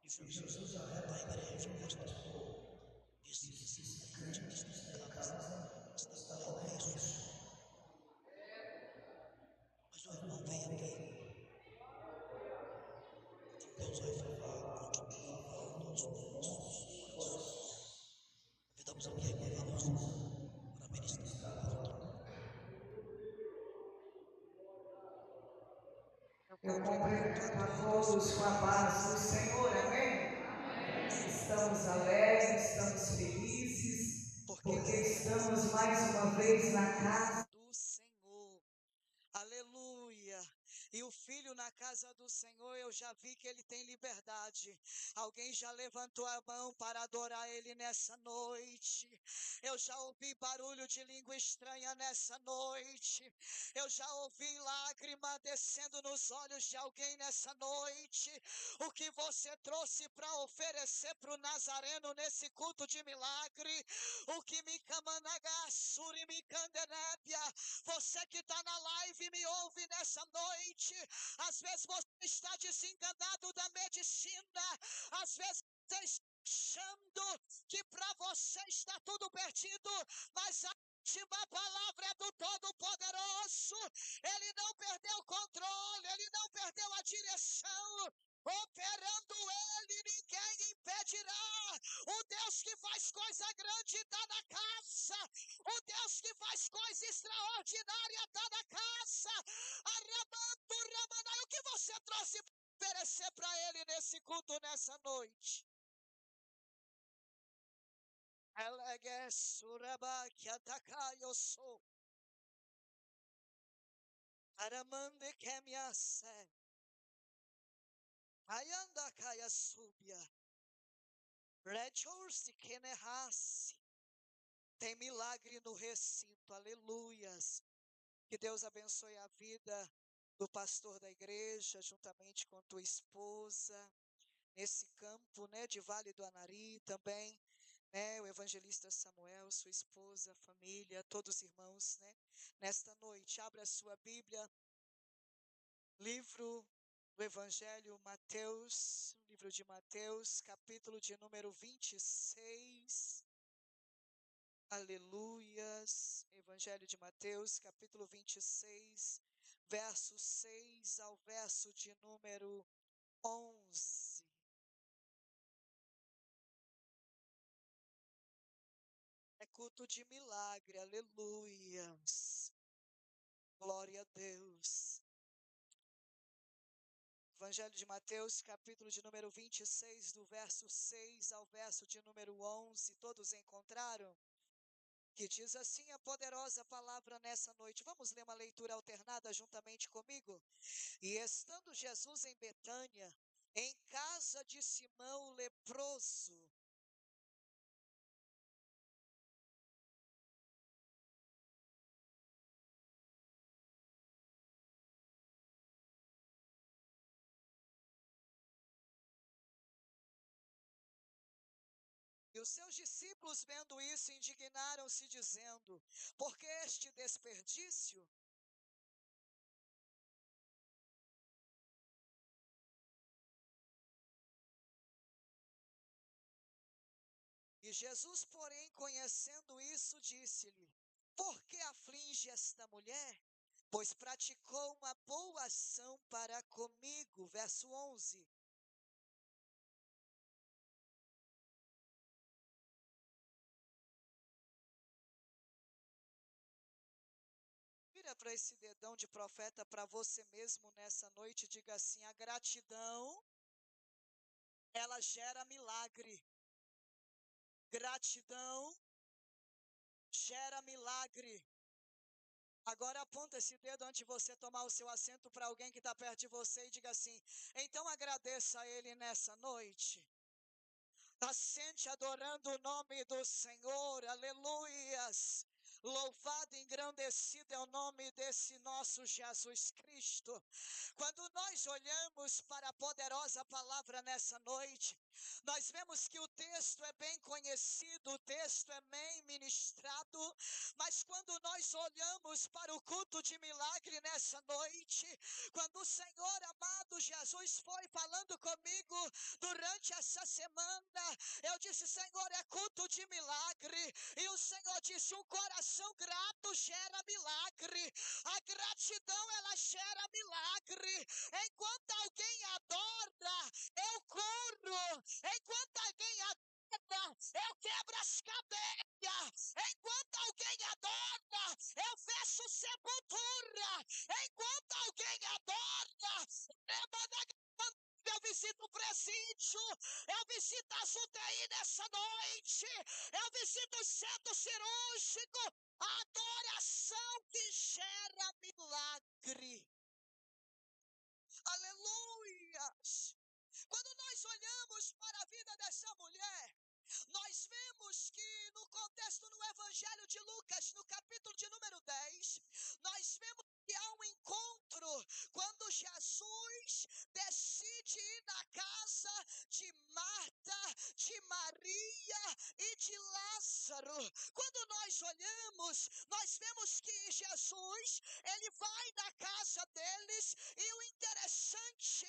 E Jesus olhando para a igreja, pastor, disse que se crente está colhendo isso. Mas o irmão veio aqui. Então Deus vai falar, continua falando aos nossos corações. Convidamos aqui a irmã Velosa para ministrar a palavra. Eu cumprimento a todos com a paz do Senhor, amém? Estamos alegres, estamos felizes, porque estamos mais uma vez na casa do Senhor. Aleluia. E o filho na casa do Senhor, eu já vi que ele tem liberdade. Alguém já levantou a mão para adorar ele nessa noite. Eu já ouvi barulho de língua estranha nessa noite. Eu já ouvi lágrima descendo nos olhos de alguém nessa noite. O que você trouxe para oferecer para o Nazareno nesse culto de milagre? O que me camanagassuri me candenébia? Você que está na live me ouve nessa noite. Às vezes você está desenganado da medicina. Às vezes você está achando que para você está tudo perdido. Mas a última palavra é do Todo-Poderoso. Ele não perdeu o controle. Ele não perdeu a direção. Operando ele, ninguém impedirá. O Deus que faz coisa grande está na casa. O Deus que faz coisa extraordinária está na casa. Arramando, Ramanai, o que você trouxe para oferecer para ele nesse culto, nessa noite? Elegue suraba que atacar eu sou. Aramande que me ace. Ayanda kaya subia. Rejoice que nerrasse. Tem milagre no recinto, aleluias. Que Deus abençoe a vida do pastor da igreja, juntamente com tua esposa, nesse campo, né, de Vale do Anari também, né, o evangelista Samuel, sua esposa, família, todos os irmãos, né, nesta noite. Abra a sua Bíblia, livro do Evangelho Mateus, livro de Mateus, capítulo de número 26. Aleluias. Evangelho de Mateus, capítulo 26, verso 6 ao verso de número 11. É culto de milagre, aleluias. Glória a Deus. Evangelho de Mateus, capítulo de número 26, do verso 6 ao verso de número 11. Todos encontraram? Que diz assim a poderosa palavra nessa noite. Vamos ler uma leitura alternada juntamente comigo? E estando Jesus em Betânia, em casa de Simão o leproso, e os seus discípulos, vendo isso, indignaram-se, dizendo: por que este desperdício? E Jesus, porém, conhecendo isso, disse-lhe: por que aflige esta mulher? Pois praticou uma boa ação para comigo. Verso 11. Vira para esse dedão de profeta para você mesmo nessa noite e diga assim: a gratidão, ela gera milagre. Gratidão gera milagre. Agora aponta esse dedo antes de você tomar o seu assento para alguém que está perto de você e diga assim: então agradeça a Ele nessa noite. Assente adorando o nome do Senhor, aleluias. Louvado e engrandecido é o nome desse nosso Jesus Cristo. Quando nós olhamos para a poderosa palavra nessa noite, nós vemos que o texto é bem conhecido, o texto é bem ministrado, mas quando nós olhamos para o culto de milagre nessa noite, quando o Senhor amado Jesus foi falando comigo durante a semana, eu disse, Senhor, é culto de milagre. E o Senhor disse, um coração grato gera milagre. A gratidão, ela gera milagre. Enquanto alguém adora, eu curo. Enquanto alguém adora, eu quebro as cadeias. Enquanto alguém adora, eu fecho sepultura. Enquanto alguém adora, eu visito o presídio, eu visito as UTI nessa noite, eu visito o centro cirúrgico. A adoração que gera milagre. Aleluia! Quando nós olhamos para a vida dessa mulher, nós vemos que no contexto no Evangelho de Lucas, no capítulo de número 10, nós vemos que há um encontro quando Jesus decide ir na casa de Marta, de Maria e de Lázaro. Quando nós olhamos, nós vemos que Jesus, ele vai na casa deles, e o interessante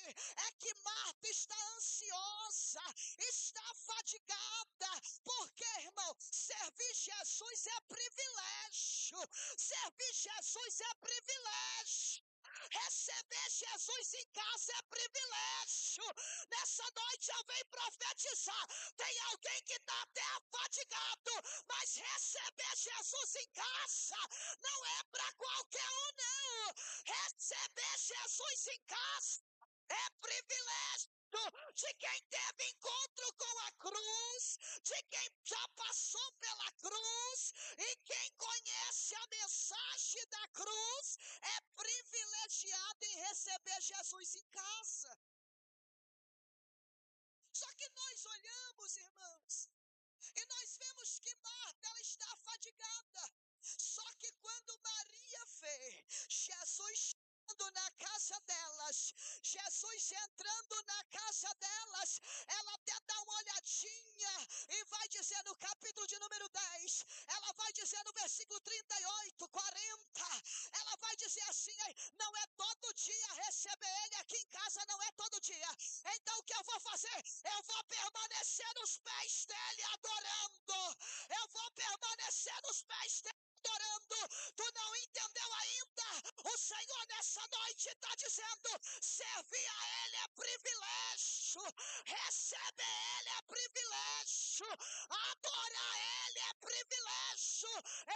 é que Marta está ansiosa, está fadigada, porque, irmão, servir Jesus é privilégio. Servir Jesus é privilégio. Receber Jesus em casa é privilégio. Nessa noite eu venho profetizar. Tem alguém que está até fadigado, mas receber Jesus em casa não é para qualquer um, não. Receber Jesus em casa é privilégio de quem teve encontro com a cruz, de quem já passou pela cruz, e quem conhece a mensagem da cruz é privilegiado em receber Jesus em casa. Só que nós olhamos, irmãos, e nós vemos que Marta, ela está fadigada. Só que quando Maria vê Jesus entrando na casa delas, Jesus entrando na casa delas, ela até dá uma olhadinha e vai dizer no capítulo de número 10, ela vai dizer no versículo 38, 40, ela vai dizer assim, não é todo dia receber ele aqui em casa, não é todo dia. Então o que eu vou fazer? Eu vou permanecer nos pés dele adorando. Eu vou permanecer nos pés dele adorando. Tu não entendeu ainda? O Senhor nessa noite está dizendo, servir a ele é privilégio, receber ele é privilégio, adorar ele é privilégio.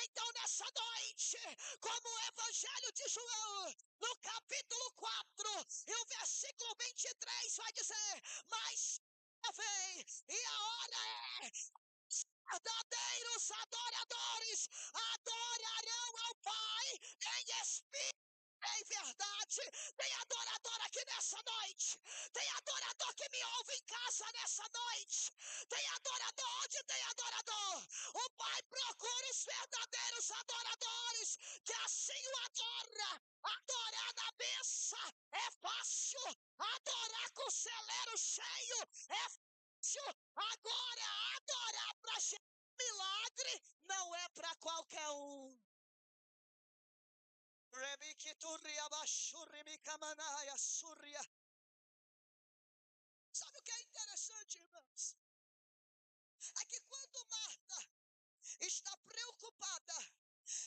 Então nessa noite, como o Evangelho de João, no capítulo 4 e o versículo 23 vai dizer, mas vem e a hora é, verdadeiros adoradores adorarão ao Pai em espírito e em verdade. Tem adorador aqui nessa noite, tem adorador que me ouve em casa nessa noite, tem adorador. Onde tem adorador, o Pai procura os verdadeiros adoradores que assim o adora. Adorar na mesa é fácil, adorar com o celeiro cheio é fácil. Agora, adorar para milagre não é para qualquer um. Sabe o que é interessante, irmãos? É que quando Marta está preocupada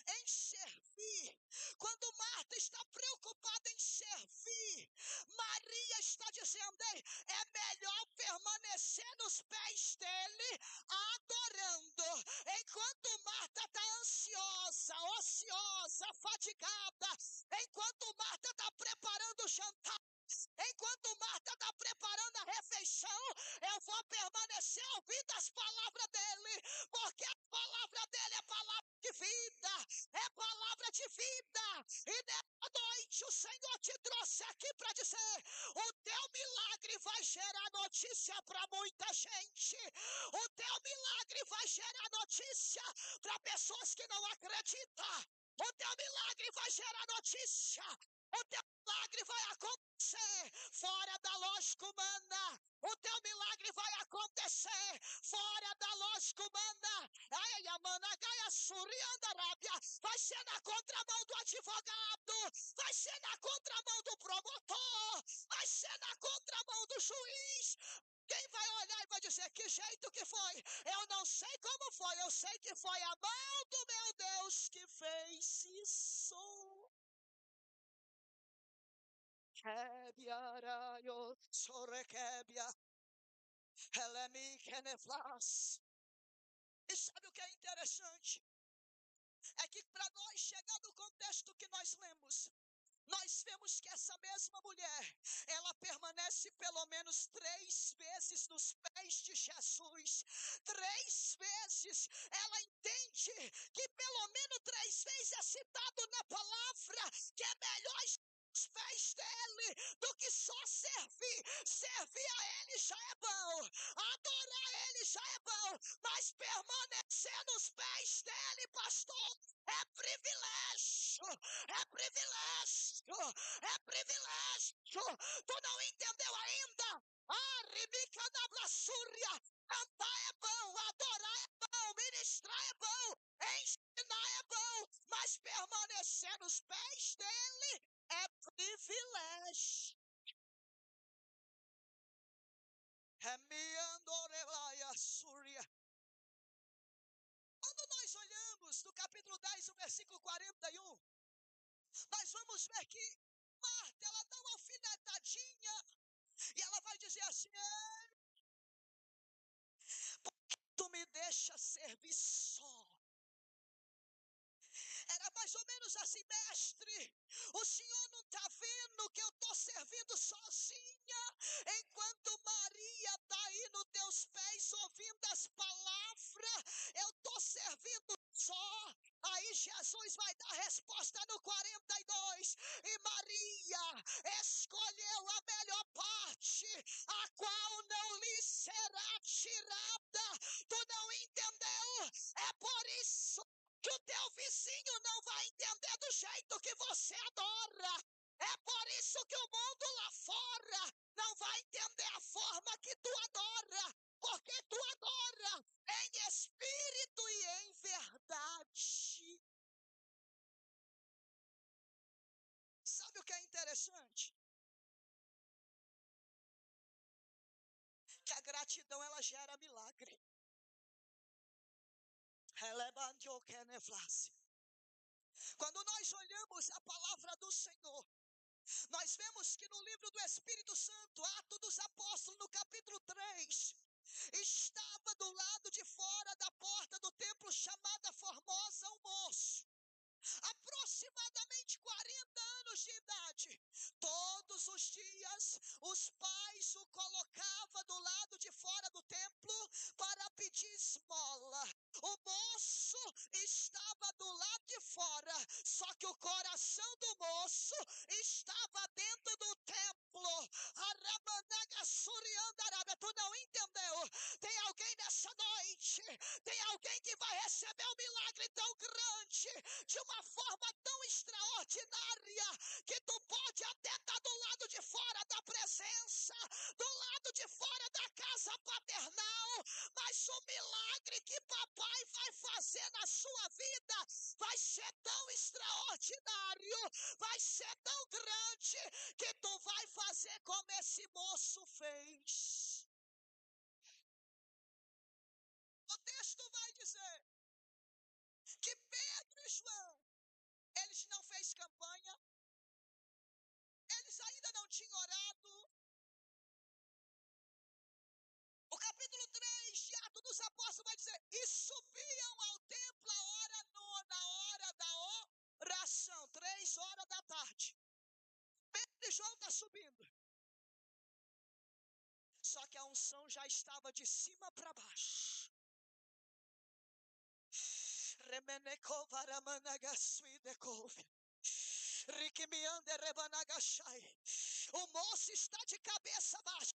em servir, quando Marta está preocupada em servir, Maria está dizendo, é melhor permanecer nos pés dele, adorando, enquanto Marta está ansiosa, ociosa, fatigada, enquanto Marta está preparando o jantar, enquanto Marta está preparando a refeição, eu vou permanecer ouvindo as palavras dele, porque a palavra dele é palavra de vida, é palavra de vida. E nessa noite o Senhor te trouxe aqui para dizer, o teu milagre vai gerar notícia para muita gente, o teu milagre vai gerar notícia para pessoas que não acreditam, o teu milagre vai gerar notícia, o teu milagre vai acontecer fora da lógica humana. O teu milagre vai acontecer fora da lógica humana. Ai, a managaia suriandarábia vai ser na contramão do advogado, vai ser na contramão do promotor, vai ser na contramão do juiz. Quem vai olhar e vai dizer, dizer que jeito que foi. Eu não sei como foi. Eu sei que foi a mão do meu Deus que fez isso. Kebiarayo sorekebia. Helemi keneflas. E sabe o que é interessante? É que para nós chegar no contexto que nós lemos, nós vemos que essa mesma mulher, ela permanece pelo menos 3 vezes nos pés de Jesus. 3 vezes ela entende que pelo menos 3 vezes é citado na palavra que é melhor os pés dele do que só servir. Servir a ele já é bom, adorar ele já é bom, mas permanecer nos pés dele, pastor, é privilégio, é privilégio, é privilégio. Tu não entendeu ainda? Ribica da Brassúria. Cantar é bom, adorar é bom, ministrar é bom, ensinar é bom, mas permanecer nos pés dele é privilégio. Quando nós olhamos no capítulo 10, o versículo 41, nós vamos ver que Marta, ela dá uma alfinetadinha e ela vai dizer assim: tu me deixa servir só. Era mais ou menos assim: mestre, o senhor não está vendo que eu estou servindo sozinha, enquanto Maria está aí nos teus pés ouvindo as palavras, eu estou servindo só. Aí Jesus vai dar a resposta no 42, e Maria escolheu a melhor parte, a qual não lhe será tirada. Tu não entendeu? É por isso que o teu vizinho não vai entender do jeito que você adora. É por isso que o mundo lá fora não vai entender a forma que tu adora, porque tu adora em espírito e em verdade. Sabe o que é interessante? Que a gratidão, ela gera milagre. Quando nós olhamos a palavra do Senhor, nós vemos que no livro do Espírito Santo, Atos dos Apóstolos, no capítulo 3, estava do lado de fora da porta do templo chamada Formosa um moço, aproximadamente 40 anos de idade. Todos os dias os pais o colocavam do lado de fora do templo para pedir esmola. O moço estava do lado de fora, só que o coração do moço estava dentro do templo. Tu não entendeu? Tem alguém nessa noite, tem alguém que vai receber um milagre tão grande, de uma forma tão extraordinária, que tu pode até estar do lado de fora da presença, do lado de fora da casa paternal, mas o milagre que papai vai fazer na sua vida vai ser tão extraordinário, vai ser tão grande, que tu vai fazer como esse moço fez. O texto vai dizer que Pedro e João, eles não fez campanha, eles ainda não tinham orado. O capítulo 3 de Atos dos Apóstolos vai dizer: e subiam ao templo a hora na hora da oração, 3 horas da tarde. Pedro e João estão subindo. Só que a unção já estava de cima para baixo. O moço está de cabeça baixa,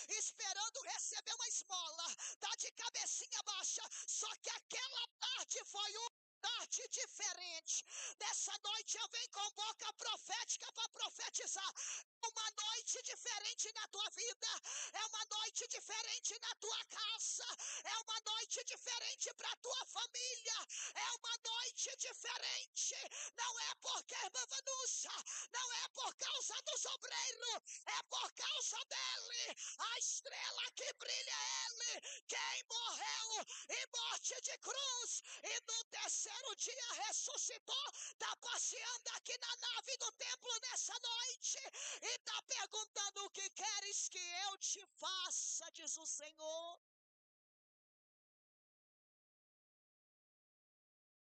esperando receber uma esmola, está de cabecinha baixa, só que aquela tarde foi uma tarde diferente. Nessa noite eu venho com boca profética para profetizar. Uma noite diferente na tua vida, é uma noite diferente diferente na tua casa, é uma noite diferente para a tua família, é uma noite diferente. Não é porque, irmã Vanusa, não é por causa dos obreiros, é por causa dele. A estrela que brilha é ele, quem morreu em morte de cruz e no terceiro dia ressuscitou. Está passeando aqui na nave do templo nessa noite e está perguntando: o que queres que eu te faça, diz o Senhor.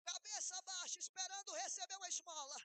Cabeça baixa, esperando receber uma esmola.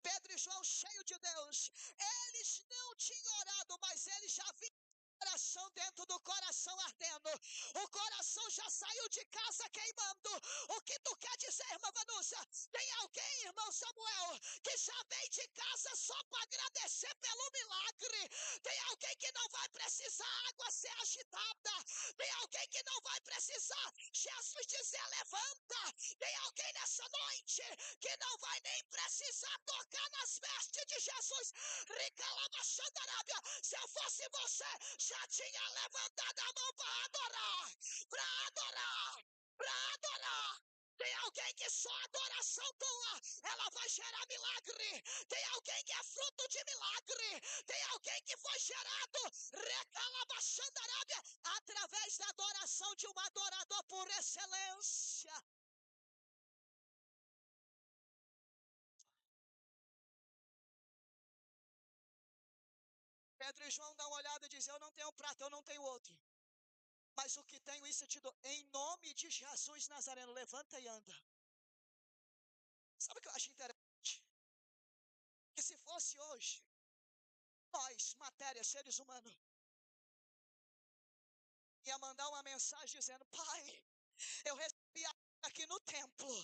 Pedro e João, cheio de Deus, eles não tinham orado, mas eles já viram coração dentro do coração ardendo. O coração já saiu de casa queimando. O que tu quer dizer, irmã Vanúcia? Tem alguém, irmão Samuel, que já vem de casa só para agradecer pelo milagre. Tem alguém que não vai precisar água ser agitada. Tem alguém que não vai precisar Jesus dizer levanta. Tem alguém nessa noite que não vai nem precisar tocar nas vestes de Jesus. Ricalabachandarábia. Se eu fosse você, já tinha levantado a mão para adorar, para adorar, para adorar. Tem alguém que só adoração tua, ela vai gerar milagre. Tem alguém que é fruto de milagre. Tem alguém que foi gerado, recalabachandarábia, através da adoração de um adorador por excelência. Pedro e João dão uma olhada e dizem: eu não tenho prato, eu não tenho outro. Mas o que tenho, isso eu te dou. Em nome de Jesus Nazareno, levanta e anda. Sabe o que eu acho interessante? Que se fosse hoje, nós, matéria, seres humanos, ia mandar uma mensagem dizendo: Pai, eu recebi aqui no templo.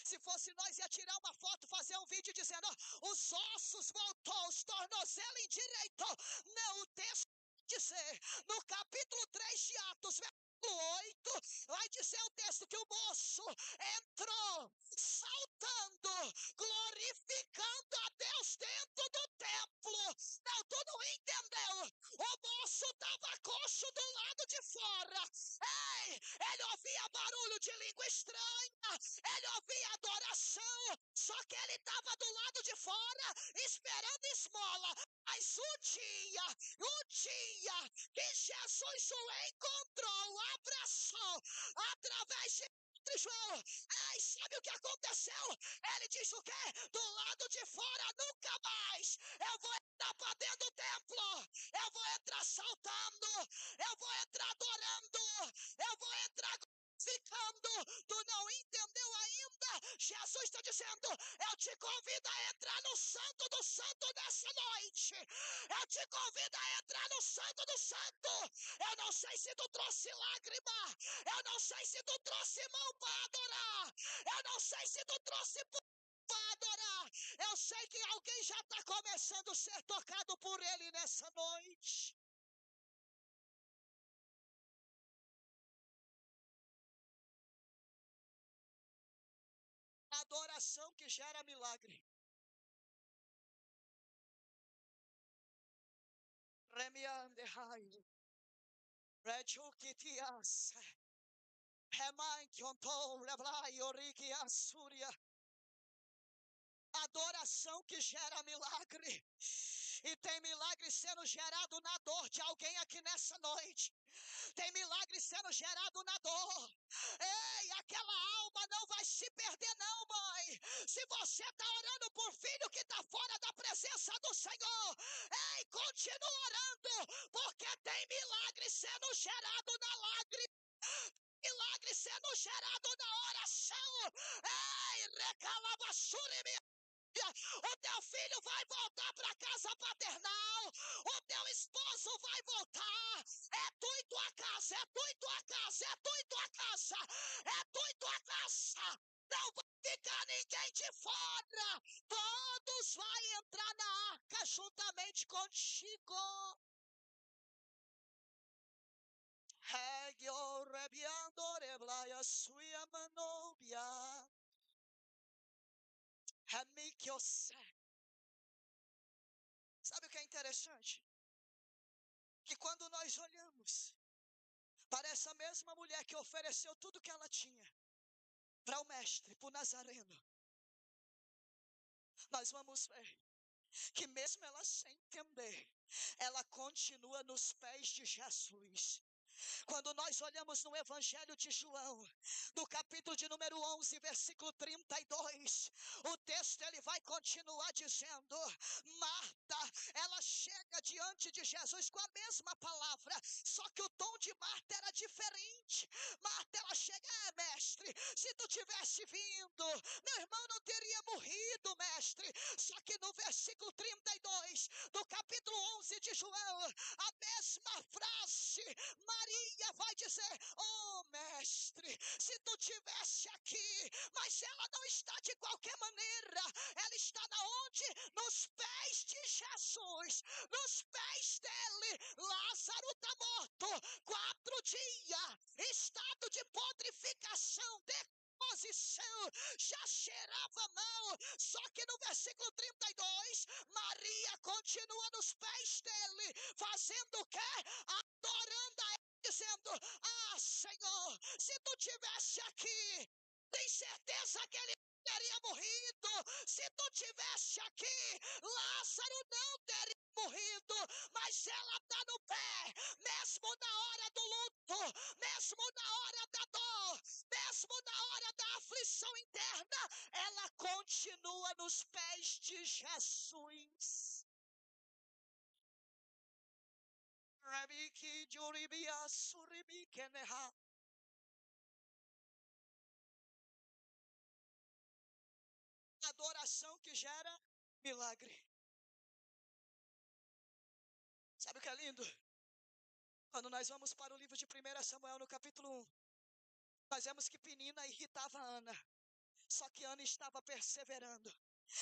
Se fosse nós, ia tirar uma foto, fazer um vídeo dizendo: os ossos voltou, os tornozelos endireitou. Não, o texto vai dizer, no capítulo 3 de Atos, versículo 8, vai dizer o texto que o moço entrou saltando, glorificando a Deus dentro do templo. Não, tu não entendeu. O moço estava coxo do lado de fora. Ei, ele ouvia barulho de língua estranha, ele ouvia adoração, só que ele estava do lado de fora esperando esmola. Mas o dia que Jesus o encontrou, o abraçou, através de João, ai, sabe o que aconteceu? Ele diz o quê? Do lado de fora nunca mais eu vou entrar para dentro do templo, eu vou entrar saltando, eu vou entrar adorando, eu vou entrar ficando. Tu não entendeu ainda? Jesus está dizendo: eu te convido a entrar no santo do santo nessa noite. Eu te convido a entrar no santo do santo. Eu não sei se tu trouxe lágrima, eu não sei se tu trouxe mão para adorar, eu não sei se tu trouxe para adorar. Eu sei que alguém já está começando a ser tocado por ele nessa noite. Adoração que gera milagre. Remiande raio. Rejukitias. Reman Kyonto Reblai Oriki Asúria. Adoração que gera milagre. E tem milagre sendo gerado na dor de alguém aqui nessa noite. Tem milagre sendo gerado na dor. Ei, aquela alma não vai se perder não, mãe. Se você está orando por filho que está fora da presença do Senhor, ei, continua orando, porque tem milagre sendo gerado na lágrima. Milagre sendo gerado na oração. Ei, recalabassurimi. O teu filho vai voltar para a casa paternal. O teu esposo vai voltar. É tu e tua casa, é tu e tua casa, é tu e tua casa, é tu e tua casa. Não vai ficar ninguém de fora. Todos vão entrar na arca juntamente contigo. Regio rebiando reblaya suia manobia. Sabe o que é interessante? que quando nós olhamos para essa mesma mulher que ofereceu tudo que ela tinha para o mestre, para o Nazareno, nós vamos ver que mesmo ela sem entender, ela continua nos pés de Jesus. Quando nós olhamos no Evangelho de João, no capítulo de número 11, versículo 32, o texto ele vai continuar dizendo: Marta, ela chega diante de Jesus com a mesma palavra, só que o tom de Marta era diferente. Marta, ela chega: mestre, se tu tivesse vindo, meu irmão não teria morrido, mestre. Só que no versículo 32 do capítulo 11 de João, a mesma frase, Maria vai dizer: oh mestre, se tu tivesse aqui, mas ela não está de qualquer maneira, ela está na onde? Nos pés de Jesus, nos pés dele. Lázaro está morto, 4 dias, estado de podrificação, decomposição, já cheirava mal. Só que no versículo 32, Maria continua nos pés dele, fazendo o quê? Adorando a ele, dizendo: ah, Senhor, se tu tivesse aqui, tem certeza que ele teria morrido. Se tu tivesse aqui, Lázaro não teria morrido. Mas ela está no pé, mesmo na hora do luto, mesmo na hora da dor, mesmo na hora da aflição interna, ela continua nos pés de Jesus. Adoração que gera milagre. Sabe o que é lindo? Quando nós vamos para o livro de 1 Samuel, no capítulo 1, nós vemos que Penina irritava Ana. Só que Ana estava perseverando.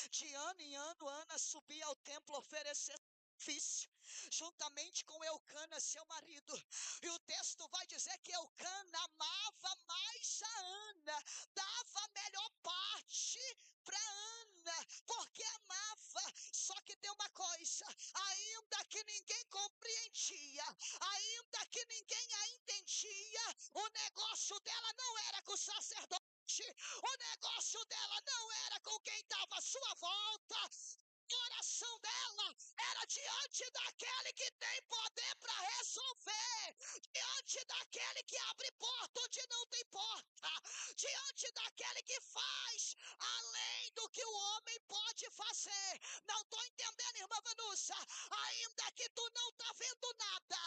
De ano em ano, Ana subia ao templo oferecer sacrifício, juntamente com Eucana, seu marido. E o texto vai dizer que Eucana amava mais a Ana, dava a melhor parte para Ana, porque amava. Só que tem uma coisa: ainda que ninguém compreendia, ainda que ninguém a entendia, o negócio dela não era com o sacerdote. O negócio dela não era com quem estava à sua volta. O coração dela era diante daquele que tem poder para resolver, diante daquele que abre porta onde não tem porta, diante daquele que faz além do que o homem pode fazer. Não estou entendendo, irmã Vanusa. Ainda que tu não está vendo nada,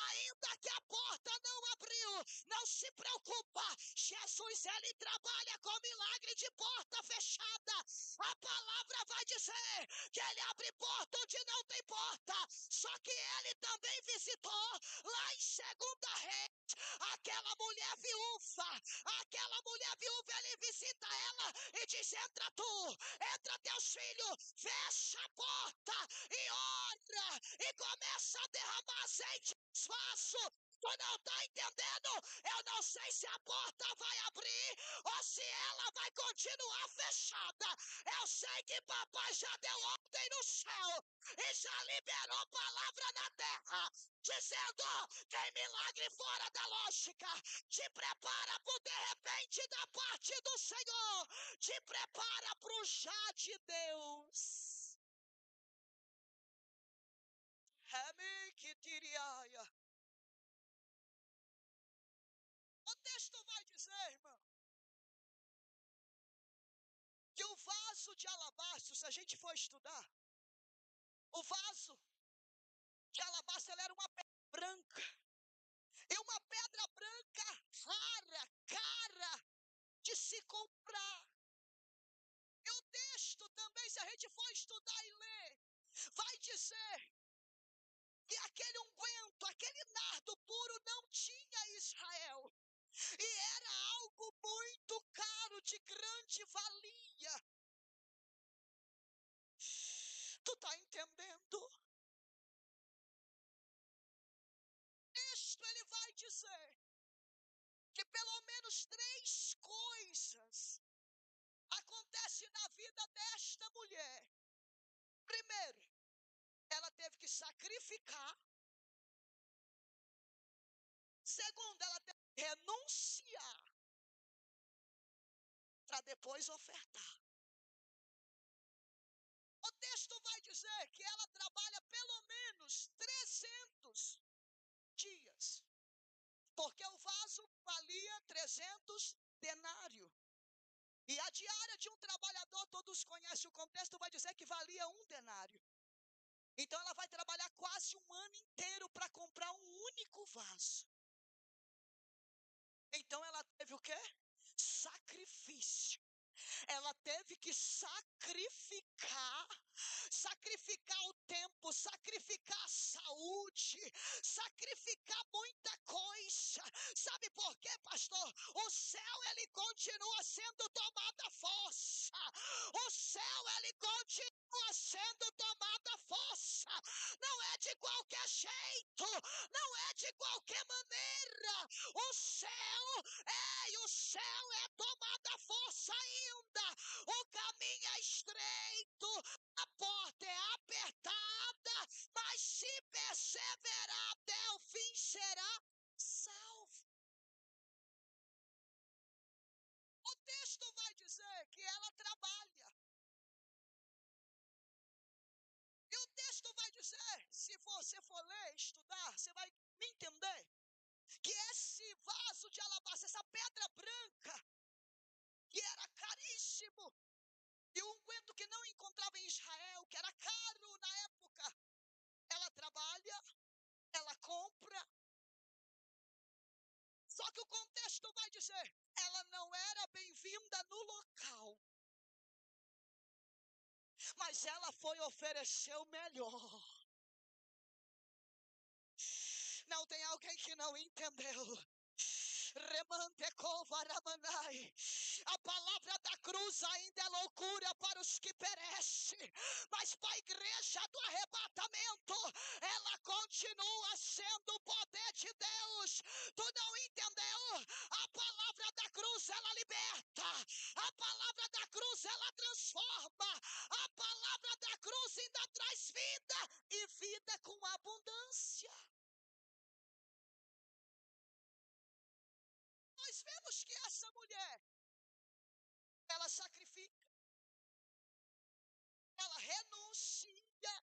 ainda que a porta não abriu, não se preocupa. Jesus, ele trabalha com milagre de porta fechada. A palavra vai dizer que ele abre porta onde não tem porta. Só que ele também visitou lá em 2 Reis aquela mulher viúva. Aquela mulher viúva, ele visita ela e diz: entra tu, entra teus filhos, fecha a porta e ora, e começa a derramar azeite no vaso. Tu não está entendendo? Eu não sei se a porta vai abrir ou se ela vai continuar fechada. Eu sei que papai já deu ordem no céu e já liberou palavra na terra, dizendo: tem milagre fora da lógica. Te prepara para o de repente da parte do Senhor. Te prepara para o já de Deus. O texto vai dizer, irmão, que o vaso de alabastro, se a gente for estudar, o vaso de alabastro, ele era uma pedra branca. E uma pedra branca rara, cara de se comprar. E o texto também, se a gente for estudar e ler, vai dizer que aquele unguento, aquele nardo puro não tinha em Israel. E era algo muito caro, de grande valia. Tu está entendendo? O texto, ele vai dizer que pelo menos 3 coisas acontecem na vida desta mulher. Primeiro, ela teve que sacrificar Segundo, ela teve que renunciar para depois ofertar. O texto vai dizer que ela trabalha pelo menos 300 dias, porque o vaso valia 300 denários. E a diária de um trabalhador, todos conhecem o contexto, vai dizer que valia 1 denário. Então ela vai trabalhar quase um ano inteiro para comprar um único vaso. Então ela teve o quê? Sacrifício. Ela teve que sacrificar o tempo, sacrificar a saúde, sacrificar muita coisa. Sabe por quê, pastor? O céu, ele continua sendo tomado à força. O céu, ele continua sendo tomado à força. Não é de qualquer jeito, não é de qualquer maneira. O céu é tomado à força ainda. O caminho é estreito, a porta é apertada, mas se perseverar até o fim será salvo. O texto vai dizer que ela trabalha. E o texto vai dizer, se você for ler, estudar, você vai me entender, que esse vaso de alabastro, essa pedra branca, que era caríssimo, e o unguento que não encontrava em Israel, que era caro na época, ela trabalha, ela compra. Só que o contexto vai dizer, ela não era bem-vinda no local, mas ela foi oferecer o melhor. Não tem alguém que não entendeu. A palavra da cruz ainda é loucura para os que perecem, mas para a igreja do arrebatamento, ela continua sendo o poder de Deus. Tu não entendeu? A palavra da cruz, ela liberta. A palavra da cruz, ela transforma. A palavra da cruz ainda traz vida, e vida com abundância. Nós vemos que essa mulher, ela sacrifica, ela renuncia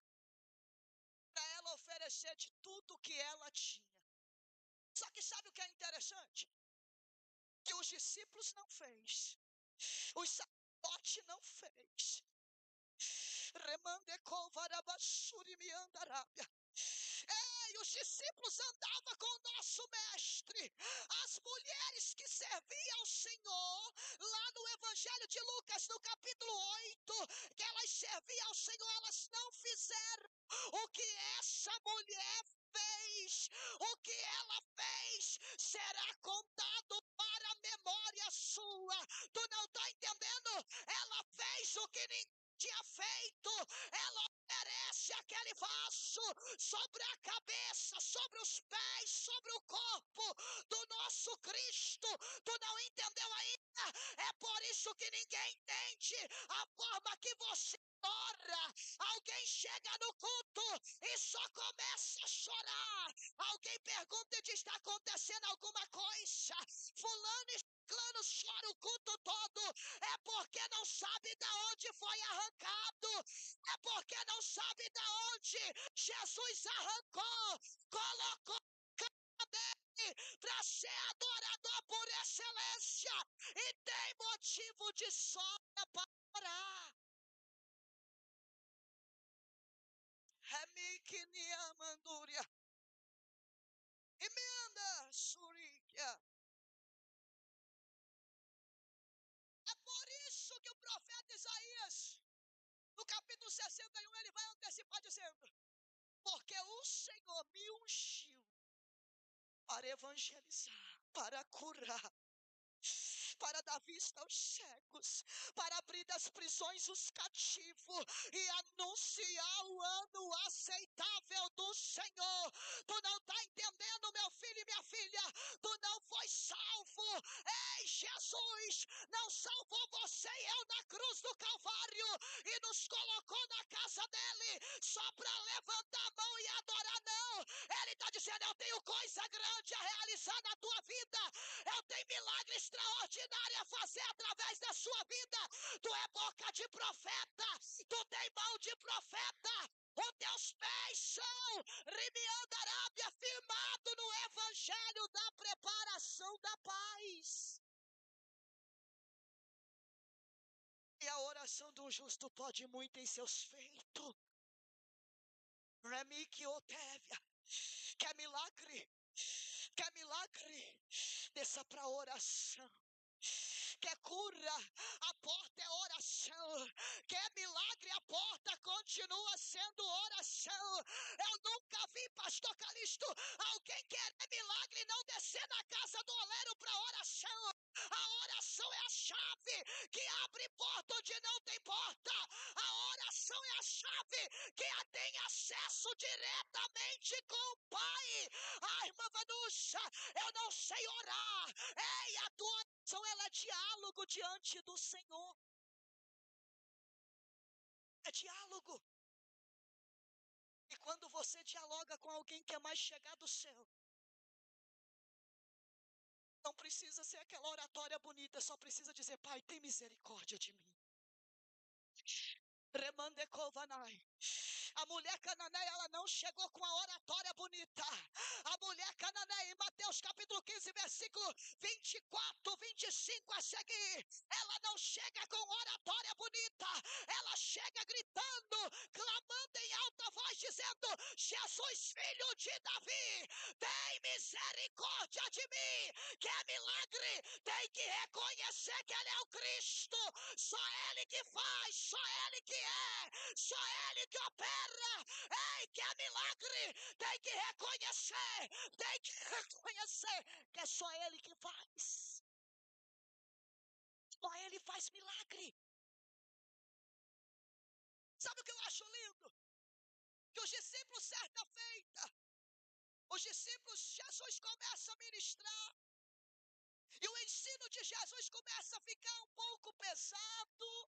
para ela oferecer de tudo que ela tinha. Só que sabe o que é interessante? Que os discípulos não fez, os sacerdotes não fez. Ei, os discípulos andavam com o nosso mestre. As mulheres que serviam ao Senhor, lá no Evangelho de Lucas, no capítulo 8, que elas serviam ao Senhor, elas não fizeram o que essa mulher fez. O que ela fez será contado para a memória sua. Tu não está entendendo? Ela fez o que ninguém tinha feito. Ela oferece aquele vaso sobre a cabeça, sobre os pés, sobre o corpo do nosso Cristo. Tu não entendeu ainda? É por isso que ninguém entende a forma que você ora. Alguém chega no culto e só começa a chorar. Alguém pergunta e diz: está acontecendo alguma coisa? Fulano e ciclano chora o culto todo. É porque não sabe de onde foi arrancado. É porque não sabe de onde Jesus arrancou, colocou dele para ser adorador por excelência, e tem motivo de sobra para orar. Remikiniamandúria. Emenda Surikia. É por isso que o profeta Isaías, no capítulo 61, ele vai antecipar dizendo: porque o Senhor me ungiu para evangelizar, para curar, para dar vista aos cegos, para abrir das prisões os cativos e anunciar o ano aceitável do Senhor. Tu não está entendendo, meu filho e minha filha? Tu não foi salvo. Ei, Jesus não salvou você e eu na cruz do Calvário e nos colocou na casa dele só para levantar a mão e adorar, não. Ele está dizendo: eu tenho coisa grande a realizar na tua vida. Eu tenho milagre extraordinário a fazer através da sua vida. Tu é boca de profeta, tu tem mão de profeta. Os teus pés são Ribiandarábia, firmado no evangelho da preparação da paz. E a oração do justo pode muito em seus feitos. Remique Otávia. Quer milagre? Quer milagre? Desça para oração. Quer cura? A porta é oração. Quer milagre? A porta continua sendo oração. Eu nunca vi, pastor Calixto, alguém querer milagre e não descer na casa do oleiro para oração. A oração é a chave que abre porta onde não tem porta. A oração é a chave que tem acesso diretamente com o Pai. Ai, irmã Vanuxa, eu não sei orar. Ei, a tua oração, ela é diálogo diante do Senhor. É diálogo. E quando você dialoga com alguém que é mais chegado ao céu, não precisa ser aquela oratória bonita, só precisa dizer: Pai, tem misericórdia de mim. Remandecovanai. A mulher cananeia, ela não chegou com a oratória bonita. A mulher cananeia, em Mateus capítulo 15, versículo 24, 25 a seguir, ela não chega com oratória bonita. Ela chega gritando, clamando em alta voz, dizendo: Jesus, filho de Davi, tem misericórdia de mim. Quer milagre? Tem que reconhecer que Ele é o Cristo. Só Ele que faz, só Ele que é, só Ele que opera. Ei, quer milagre? Tem que reconhecer que é só Ele que faz. Só Ele faz milagre. Sabe o que eu acho lindo? Que os discípulos, certa feita, Jesus começa a ministrar. E o ensino de Jesus começa a ficar um pouco pesado.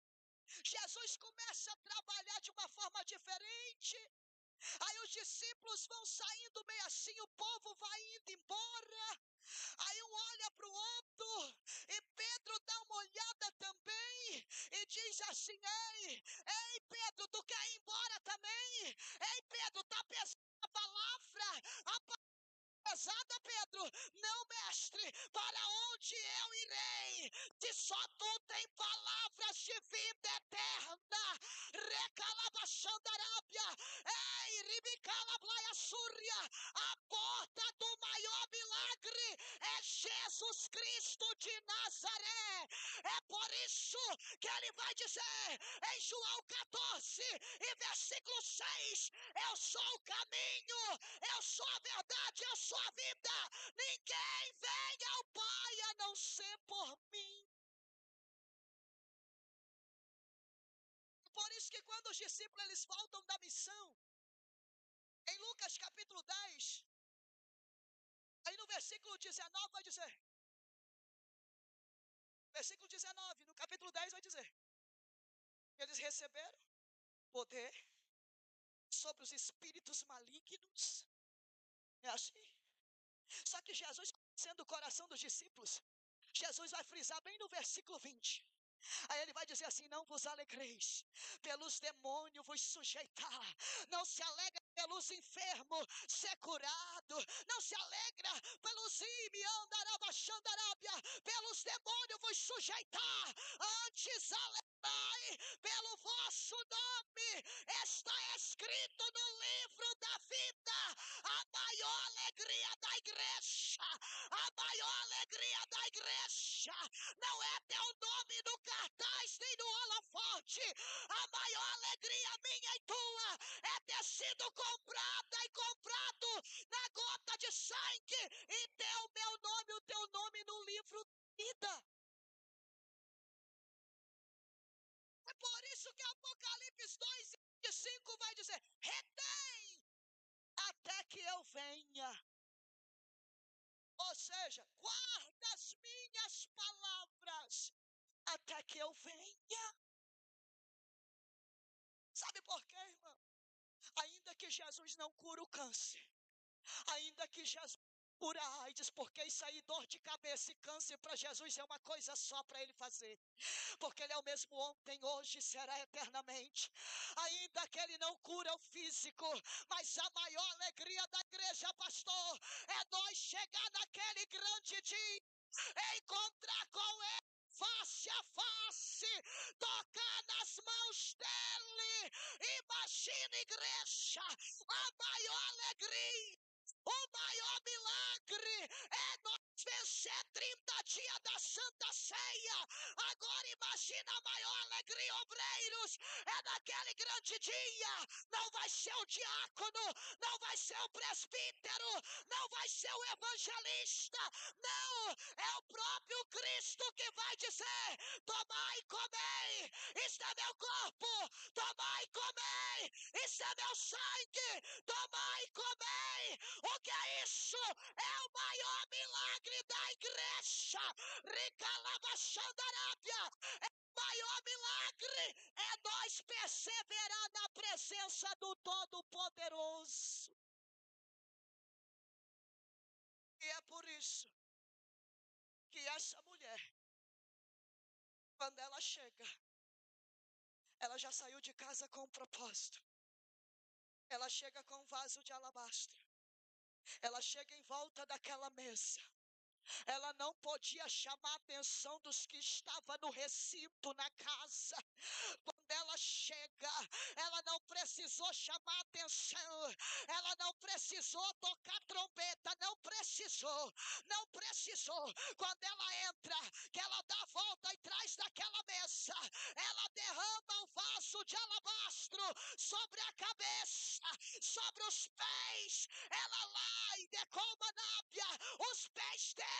Jesus começa a trabalhar de uma forma diferente. Aí os discípulos vão saindo meio assim, o povo vai indo embora. Aí um olha para o outro, e Pedro dá uma olhada também, e diz assim: ei Pedro, tu quer ir embora também? Ei Pedro, tá pesada a palavra pesada, Pedro? Não, mestre, para onde eu irei? Se só tu tem palavras de vida eterna. Recalabaxandarábia. Ei, ribicalablaia súria. A porta do maior milagre é Jesus Cristo de Nazaré. É por isso que ele vai dizer em João 14 e versículo 6: eu sou o caminho, eu sou a verdade, eu sou a vida. Ninguém vem ao Pai a não ser por mim. Por isso que quando os discípulos eles voltam da missão, em Lucas capítulo 10, aí no versículo 19 vai dizer, versículo 19, no capítulo 10 vai dizer, eles receberam poder sobre os espíritos malignos. É assim. Só que Jesus, sendo o coração dos discípulos, Jesus vai frisar bem no versículo 20. Aí ele vai dizer assim: não vos alegreis pelos demônios vos sujeitar, não se alegra pelos enfermos ser curado, não se alegra pelos pelos demônios vos sujeitar, antes alegrai pelo vosso nome, está escrito no livro da vida. A maior alegria da igreja, a maior alegria da igreja não é ter o nome no cartaz nem no holofote. A maior alegria minha e tua é ter sido comprada e comprado na gota de sangue e ter o meu nome, o teu nome no livro da vida. É por isso que Apocalipse 2:5 vai dizer: retém até que eu venha. Ou seja, guarda as minhas palavras até que eu venha. Sabe por quê, irmão? Ainda que Jesus não cura o câncer, ainda que Jesus cura a AIDS, porque isso aí, dor de cabeça e câncer para Jesus é uma coisa só para ele fazer. Porque ele é o mesmo ontem, hoje e será eternamente. Ainda que ele não cura o físico, mas a maior alegria da igreja, pastor, é nós chegar naquele grande dia, encontrar com ele face a face, tocar nas mãos dele. Imagina, igreja, a maior alegria, o maior milagre é nós vencer 30 dias da Santa Ceia. Agora imagina a maior alegria, obreiros, é naquele grande dia. Não vai ser o diácono, não vai ser o presbítero, não vai ser o evangelista, não, é o próprio Cristo que vai dizer: tomai e comei, isto é meu corpo, tomai e comei, isto é meu sangue, tomai e comei. O que é isso? É o maior milagre da igreja. Ricalabachandarábia. O maior milagre é nós perseverar na presença do Todo-Poderoso. E é por isso que essa mulher, quando ela chega, ela já saiu de casa com um propósito. Ela chega com um vaso de alabastro. Ela chega em volta daquela mesa. Ela não podia chamar a atenção dos que estavam no recinto, na casa. Quando ela chega, ela não precisou chamar a atenção, ela não precisou tocar trombeta, não precisou. Quando ela entra, que ela dá a volta e traz daquela mesa, ela derrama o vaso de alabastro sobre a cabeça, sobre os pés. Ela lá e decoma nábia, os pés dele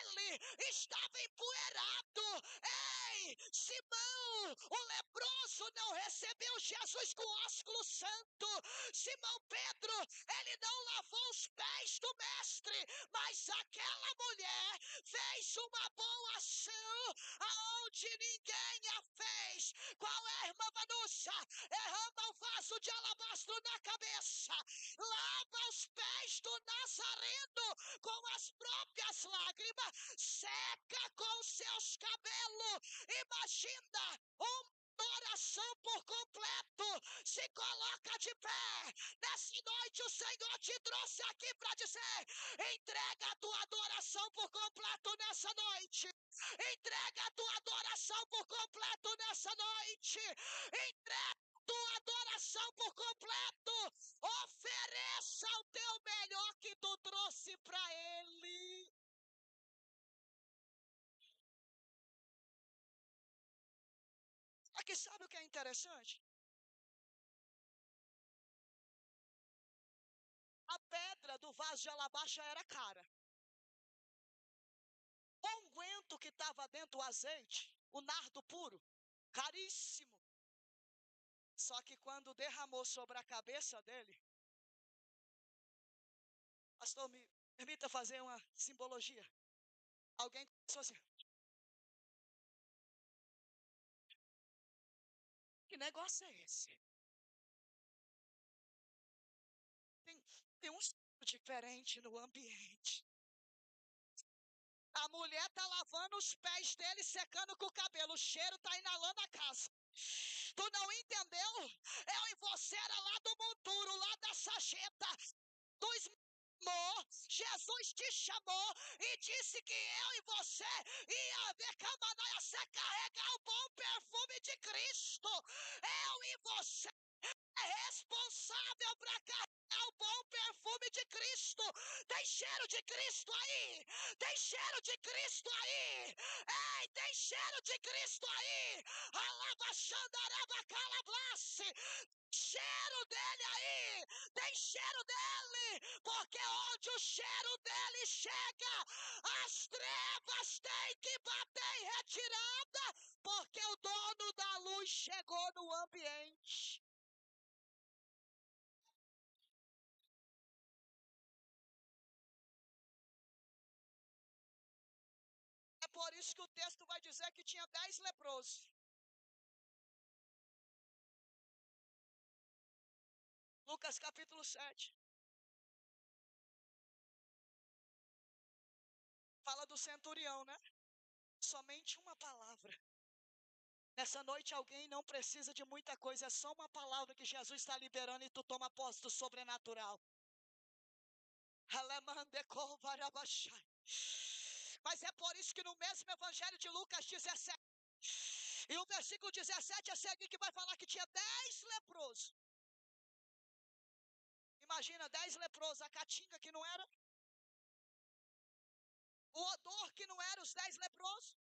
estavam empoeirados. Ei, Simão, o leproso não recebeu Jesus com ósculo santo. Simão Pedro, ele não lavou os pés do mestre, mas aquela mulher fez uma boa ação aonde ninguém a fez. Qual é, irmã Vanúcia? Derrama o vaso de alabastro na cabeça, lava os pés do Nazareno com as próprias lágrimas, seca com seus cabelos. Imagina uma oração por completo. Se coloca de pé. Nessa noite o Senhor te trouxe aqui para dizer: entrega a tua adoração por completo nessa noite. Entrega a tua adoração por completo nessa noite. Entrega a tua adoração por completo. Ofereça o teu melhor que tu trouxe para Ele. Aqui, sabe o que é interessante? A pedra do vaso de alabastro era cara. O unguento que estava dentro do azeite, o nardo puro, caríssimo. Só que quando derramou sobre a cabeça dele, pastor, me permita fazer uma simbologia. Alguém começou assim: que negócio é esse? Tem um cheiro diferente no ambiente. A mulher está lavando os pés dele, secando com o cabelo. O cheiro está inalando a casa. Tu não entendeu? Eu e você era lá do monturo, lá da sarjeta. Dos chamou, Jesus te chamou e disse que eu e você ia ver Camanaia se carregar o bom perfume de Cristo. Eu e você é responsável para carregar o bom perfume de Cristo. Tem cheiro de Cristo aí? Tem cheiro de Cristo aí? Ei, tem cheiro de Cristo aí? Alaba Xandaraba Calablasse. Cheiro dele aí, tem cheiro dele, porque onde o cheiro dele chega, as trevas têm que bater em retirada, porque o dono da luz chegou no ambiente. É por isso que o texto vai dizer que tinha 10 leprosos. Lucas capítulo 7. Fala do centurião, né? Somente uma palavra. Nessa noite alguém não precisa de muita coisa, é só uma palavra que Jesus está liberando e tu toma posse do sobrenatural. Mas é por isso que no mesmo evangelho de Lucas 17, e o versículo 17 é seguinte, que vai falar que tinha 10 leprosos. Imagina, 10 leprosos, a caatinga que não era, o odor que não era os 10 leprosos.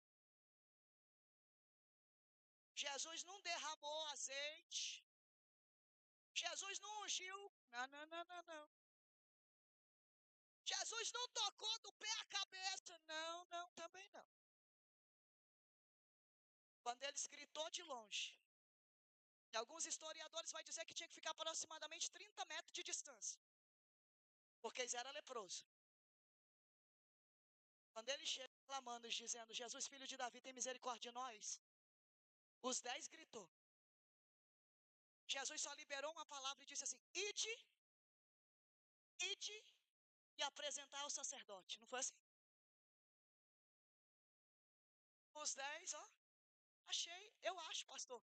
Jesus não derramou azeite, Jesus não ungiu, não. Jesus não tocou do pé à cabeça, não, também não. Quando eles gritou de longe, e alguns historiadores vão dizer que tinha que ficar aproximadamente 30 metros de distância, porque eles eram leprosos. Quando ele chega clamando, dizendo, Jesus, filho de Davi, tem misericórdia de nós, os 10 gritou. Jesus só liberou uma palavra e disse assim, ide e apresentar ao sacerdote. Não foi assim? Os 10, eu acho, pastor,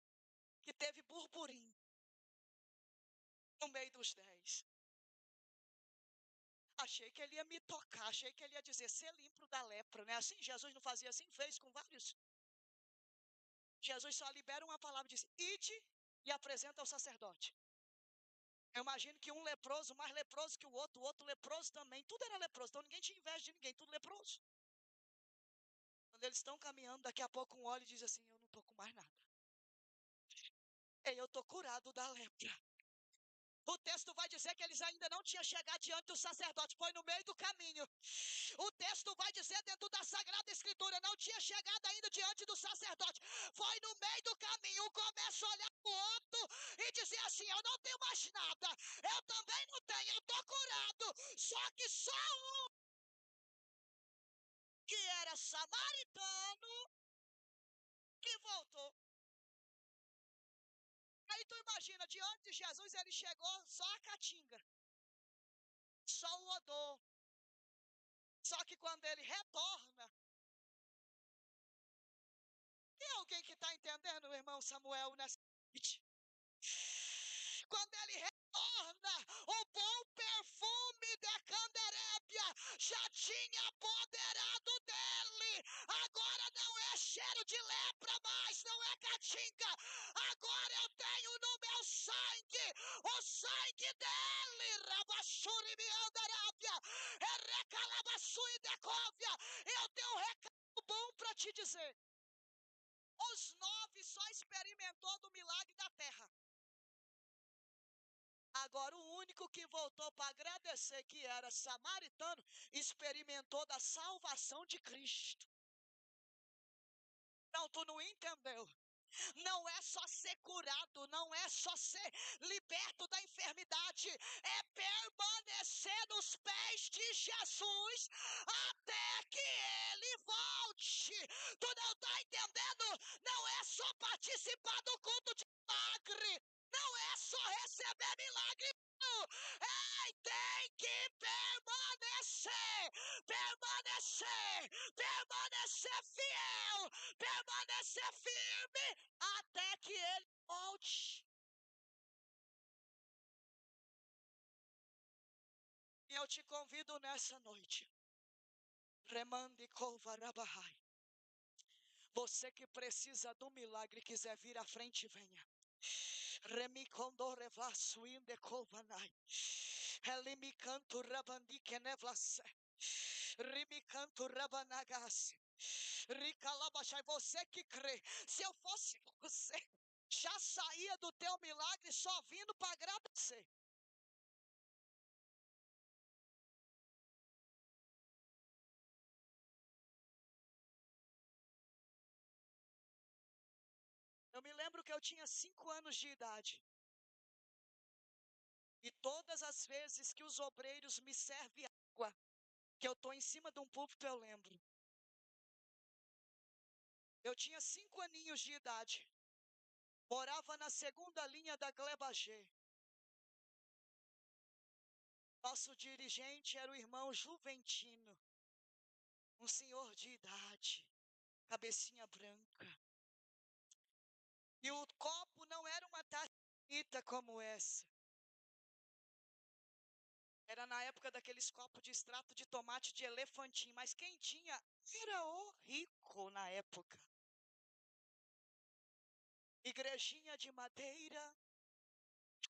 que teve burburinho no meio dos 10. Achei que ele ia me tocar, achei que ele ia dizer, ser limpo da lepra, né? Assim, Jesus não fazia assim, fez com vários. Jesus só libera uma palavra e diz, ide e apresenta ao sacerdote. Eu imagino que um leproso, mais leproso que o outro leproso também, tudo era leproso, então ninguém tinha inveja de ninguém, tudo leproso. Quando eles estão caminhando, daqui a pouco um olha e diz assim, eu não estou com mais nada. Eu estou curado da lepra. O texto vai dizer que eles ainda não tinham chegado diante do sacerdote, foi no meio do caminho. O texto vai dizer dentro da Sagrada Escritura, não tinha chegado ainda diante do sacerdote, foi no meio do caminho. Um começa a olhar para o outro e dizer assim, eu não tenho mais nada, eu também não tenho, eu estou curado. Só que só um, que era samaritano, que voltou. Aí tu imagina, diante de Jesus ele chegou só a caatinga, só o odor. Só que quando ele retorna, tem alguém que está entendendo, irmão Samuel, nessa noite? Quando ele retorna, o bom perfume da canderébia já tinha apoderado dele. Agora não é cheiro de lepra mais, não é caatinga. Agora eu tenho no meu sangue o sangue dele. Rabassuri Miandarábia, Recalabassui Decóvia. Eu tenho um recado bom para te dizer. Os 9 só experimentou do milagre da terra. Agora o único que voltou para agradecer, que era samaritano, experimentou da salvação de Cristo. Não, tu não entendeu. Não é só ser curado, não é só ser liberto da enfermidade, é permanecer nos pés de Jesus até que ele volte. Tu não está entendendo? Não é só participar do culto de milagre, não é só receber milagre, não. Tem que permanecer fiel, permanecer firme até que ele volte. E eu te convido nessa noite. Remande Kovarabahai. Você que precisa do milagre, quiser vir à frente, venha. Remikondorevlasu indekovanai. Elimikanto rabandike nevlase. Rimikanto rabanagase. Ricalabachai, você que crê, se eu fosse você, já saía do teu milagre só vindo para agradecer. Eu me lembro que eu tinha 5 anos de idade. E todas as vezes que os obreiros me servem água, que eu estou em cima de um púlpito, eu lembro. Eu tinha 5 aninhos de idade. Morava na segunda linha da Gleba G. Nosso dirigente era o irmão Juventino. Um senhor de idade, cabecinha branca. E o copo não era uma taça bonita como essa. Era na época daqueles copos de extrato de tomate de elefantinho, mas quem tinha era o rico na época. Igrejinha de madeira,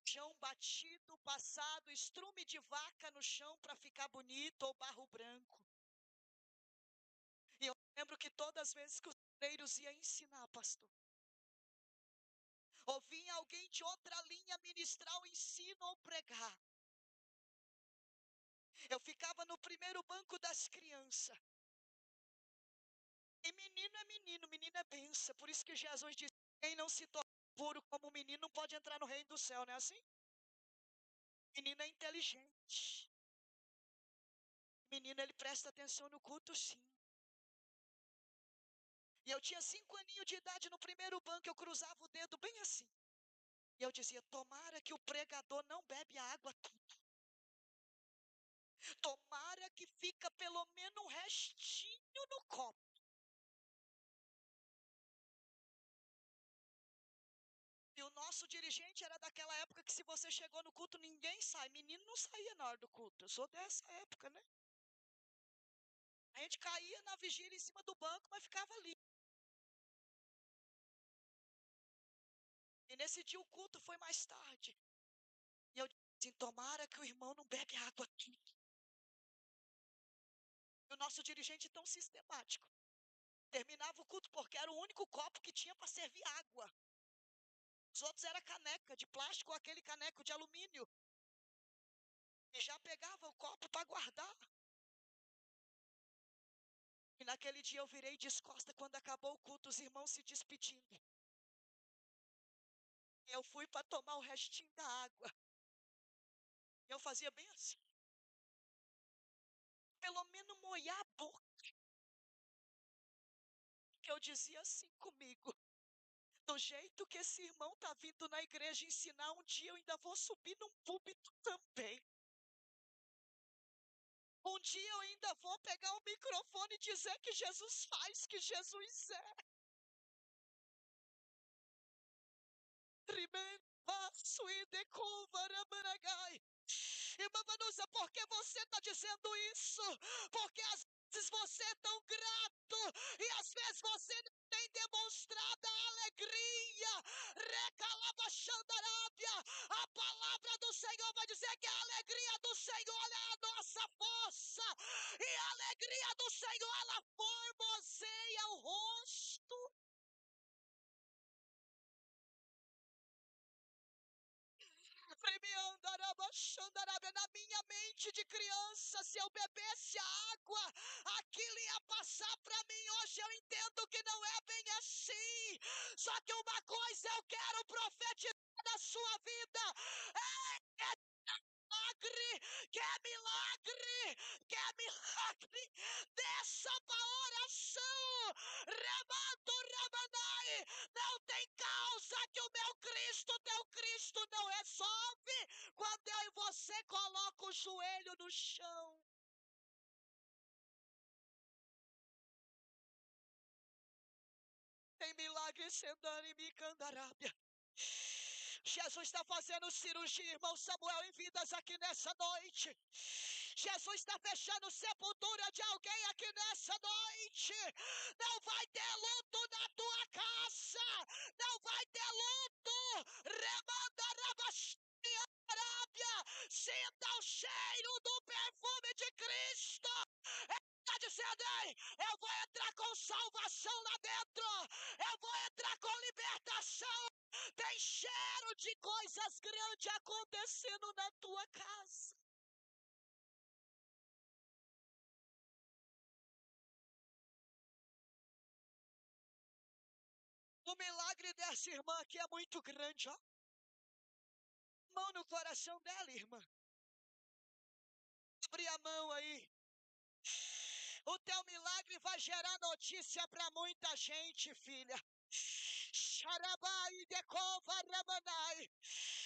chão batido, passado, estrume de vaca no chão para ficar bonito, ou barro branco. E eu lembro que todas as vezes que os obreiros iam ensinar, pastor, ou vinha alguém de outra linha ministrar o ensino ou pregar, eu ficava no primeiro banco das crianças. E menino é menino, menino é benção. Por isso que Jesus disse: quem não se torna puro como menino não pode entrar no reino do céu, não é assim? Menino é inteligente. Menino, ele presta atenção no culto, sim. E eu tinha 5 aninhos de idade, no primeiro banco eu cruzava o dedo bem assim. E eu dizia: tomara que o pregador não bebe a água tudo. Tomara que fica pelo menos um restinho no copo. E o nosso dirigente era daquela época que se você chegou no culto, ninguém sai. Menino não saía na hora do culto. Eu sou dessa época, né? A gente caía na vigília em cima do banco, mas ficava ali. E nesse dia o culto foi mais tarde. E eu disse assim: tomara que o irmão não bebe água aqui. E o nosso dirigente tão sistemático. Terminava o culto porque era o único copo que tinha para servir água. Os outros era caneca de plástico ou aquele caneco de alumínio. E já pegava o copo para guardar. E naquele dia eu virei de costas quando acabou o culto, os irmãos se despedindo. E eu fui para tomar o restinho da água. E eu fazia bem assim. Pelo menos molhar a boca. Que eu dizia assim comigo: do jeito que esse irmão está vindo na igreja ensinar, um dia eu ainda vou subir num púlpito também. Um dia eu ainda vou pegar o microfone e dizer que Jesus faz, que Jesus é. Irmã Vanusa, por que você está dizendo isso? Porque às vezes você é tão grato e às vezes você não tem demonstrado a alegria. Recalabaxandarábia. A palavra do Senhor vai dizer que a alegria do Senhor é a nossa força. E a alegria do Senhor, ela formoseia o rosto. Na minha mente de criança, se eu bebesse a água, aquilo ia passar para mim. Hoje eu entendo que não é bem assim. Só que uma coisa eu quero profetizar na sua vida: quer milagre, desça para a oração. Remanto Ramanai, não tem causa que o meu Cristo, teu Cristo não resolve quando eu e você coloca o joelho no chão. Tem milagre sendo em Candarábia. Jesus está fazendo cirurgia, irmão Samuel, em vidas aqui nessa noite. Jesus está fechando sepultura de alguém aqui nessa noite. Não vai ter luto na tua casa. Não vai ter luto. Sinta o cheiro do perfume de Cristo. Está dizendo: ei, eu vou entrar com salvação lá dentro. Eu vou entrar com libertação. Tem cheiro de coisas grandes acontecendo na tua casa. O milagre dessa irmã aqui é muito grande, ó. Mão no coração dela, irmã. Abre a mão aí. O teu milagre vai gerar notícia para muita gente, filha. Xarabai de cova rabanai.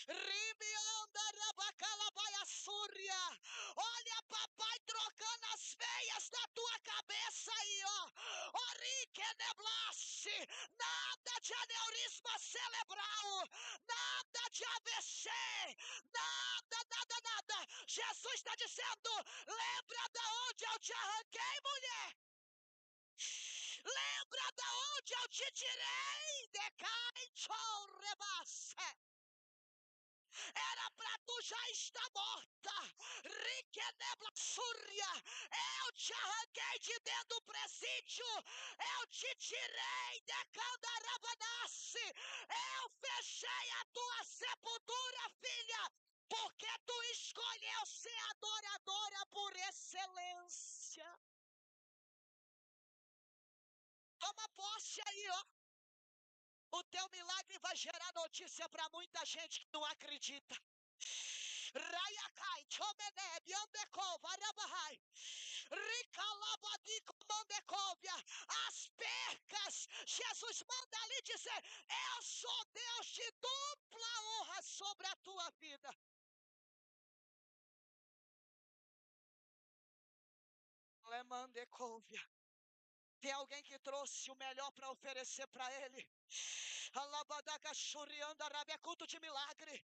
Ribianda rabacalabaia súria. Olha papai trocando as veias da tua cabeça aí, Riqueneblasse, nada de aneurisma cerebral, nada de AVC, nada. Jesus está dizendo: lembra da onde eu te arranquei, mulher? Lembra da onde eu te tirei? Decai, tchau, rebasse. Era para tu já estar morta. Riquenebla súria. Eu te arranquei de dentro do presídio. Eu te tirei de Candarabanasse. Eu fechei a tua sepultura, filha. Porque tu escolheu ser adoradora por excelência. Toma posse aí, ó. O teu milagre vai gerar notícia para muita gente que não acredita. Raiakai, Chomeneb, Andekova, Arabahai, Ricalabadico, Mandecóvia, as percas, Jesus manda ali dizer: eu sou Deus de dupla honra sobre a tua vida. Lemandecóvia. Tem alguém que trouxe o melhor para oferecer para ele. É culto de milagre.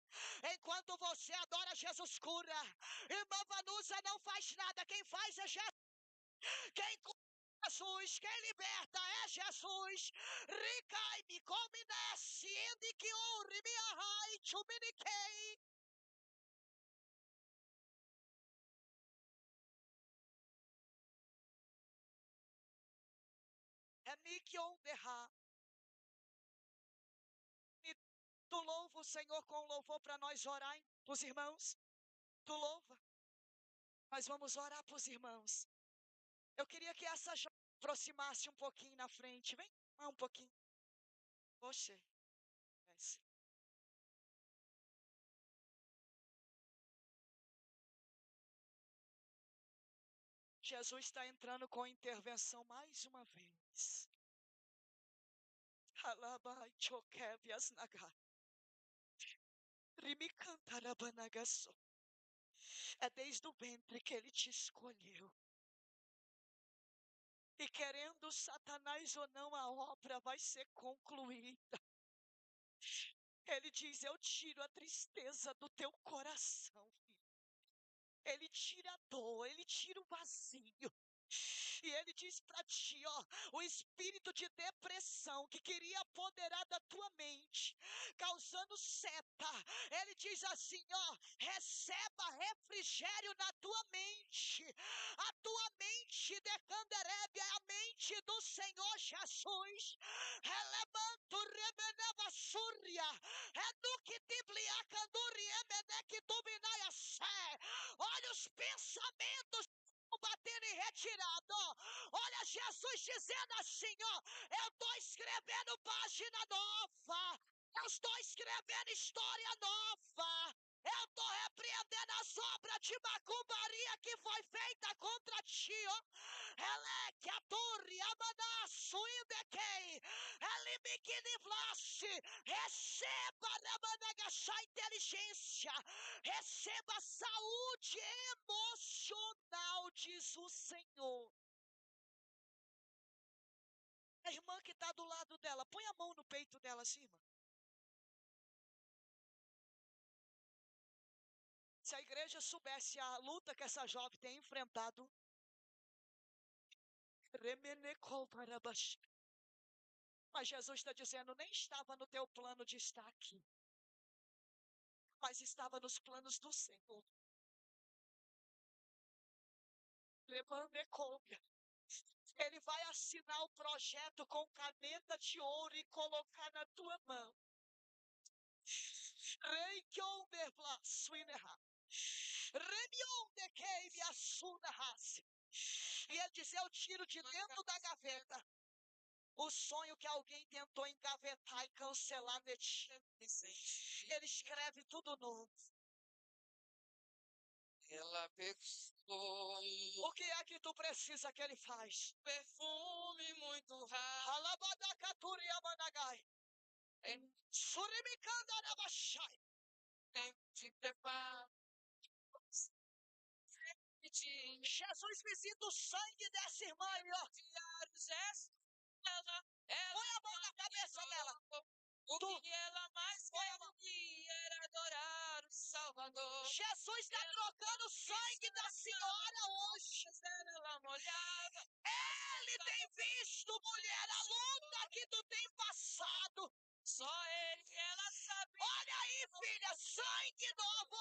Enquanto você adora, Jesus cura. Irmã Vanusa não faz nada. Quem faz é Jesus. Quem cura é Jesus. Quem liberta é Jesus. Ricai me combinesse. Indique uri me arrai chuminiquei. É Mikion derra. Tu louva o Senhor com louvor para nós orar, hein? Os irmãos. Tu louva. Nós vamos orar para os irmãos. Eu queria que essa jovem aproximasse um pouquinho na frente. Vem, um pouquinho. Oxe. Desce. Jesus está entrando com intervenção mais uma vez. Alabai chokevias naga. Rimicantarabanagasô. É desde o ventre que ele te escolheu. E querendo Satanás ou não, a obra vai ser concluída. Ele diz: eu tiro a tristeza do teu coração, filho. Ele tira a dor, ele tira o vazio. E ele diz para ti, ó, o espírito de depressão que queria apoderar da tua mente, causando seta. Ele diz assim, ó, receba refrigério na tua mente. A tua mente de Canderebe é a mente do Senhor Jesus. Relemanto remeneva súria. Eduque tiblia canduri emeneque tubinaia sé. Olha os pensamentos batendo em retirada, ó. Olha Jesus dizendo assim, ó, eu estou escrevendo página nova, eu estou escrevendo história nova, eu estou repreendendo as obras de macumbaria que foi feita contra ti, ó. Eleque a torre, amanaço, indequei, elimiquinivlasse, receba a inteligência, receba saúde emocional, diz o Senhor. A irmã que está do lado dela, põe a mão no peito dela assim, irmã. Se a igreja soubesse a luta que essa jovem tem enfrentado, mas Jesus está dizendo, nem estava no teu plano de estar aqui, mas estava nos planos do Senhor. Ele vai assinar o projeto com caneta de ouro e colocar na tua mão. Rei que e ele diz, eu tiro de dentro da gaveta o sonho que alguém tentou engavetar e cancelar de ti. Ele escreve tudo novo. Ela pegou. O que é que tu precisa que ele faz? Perfume muito raro. Alabadacaturi amanagai. Surimicandarabaxai. Tem que preparar. Jesus visita o sangue dessa irmã aí, ó. visto, mulher, a luta que tu tem passado. Só ele que ela sabe. Olha aí, filha, sangue novo,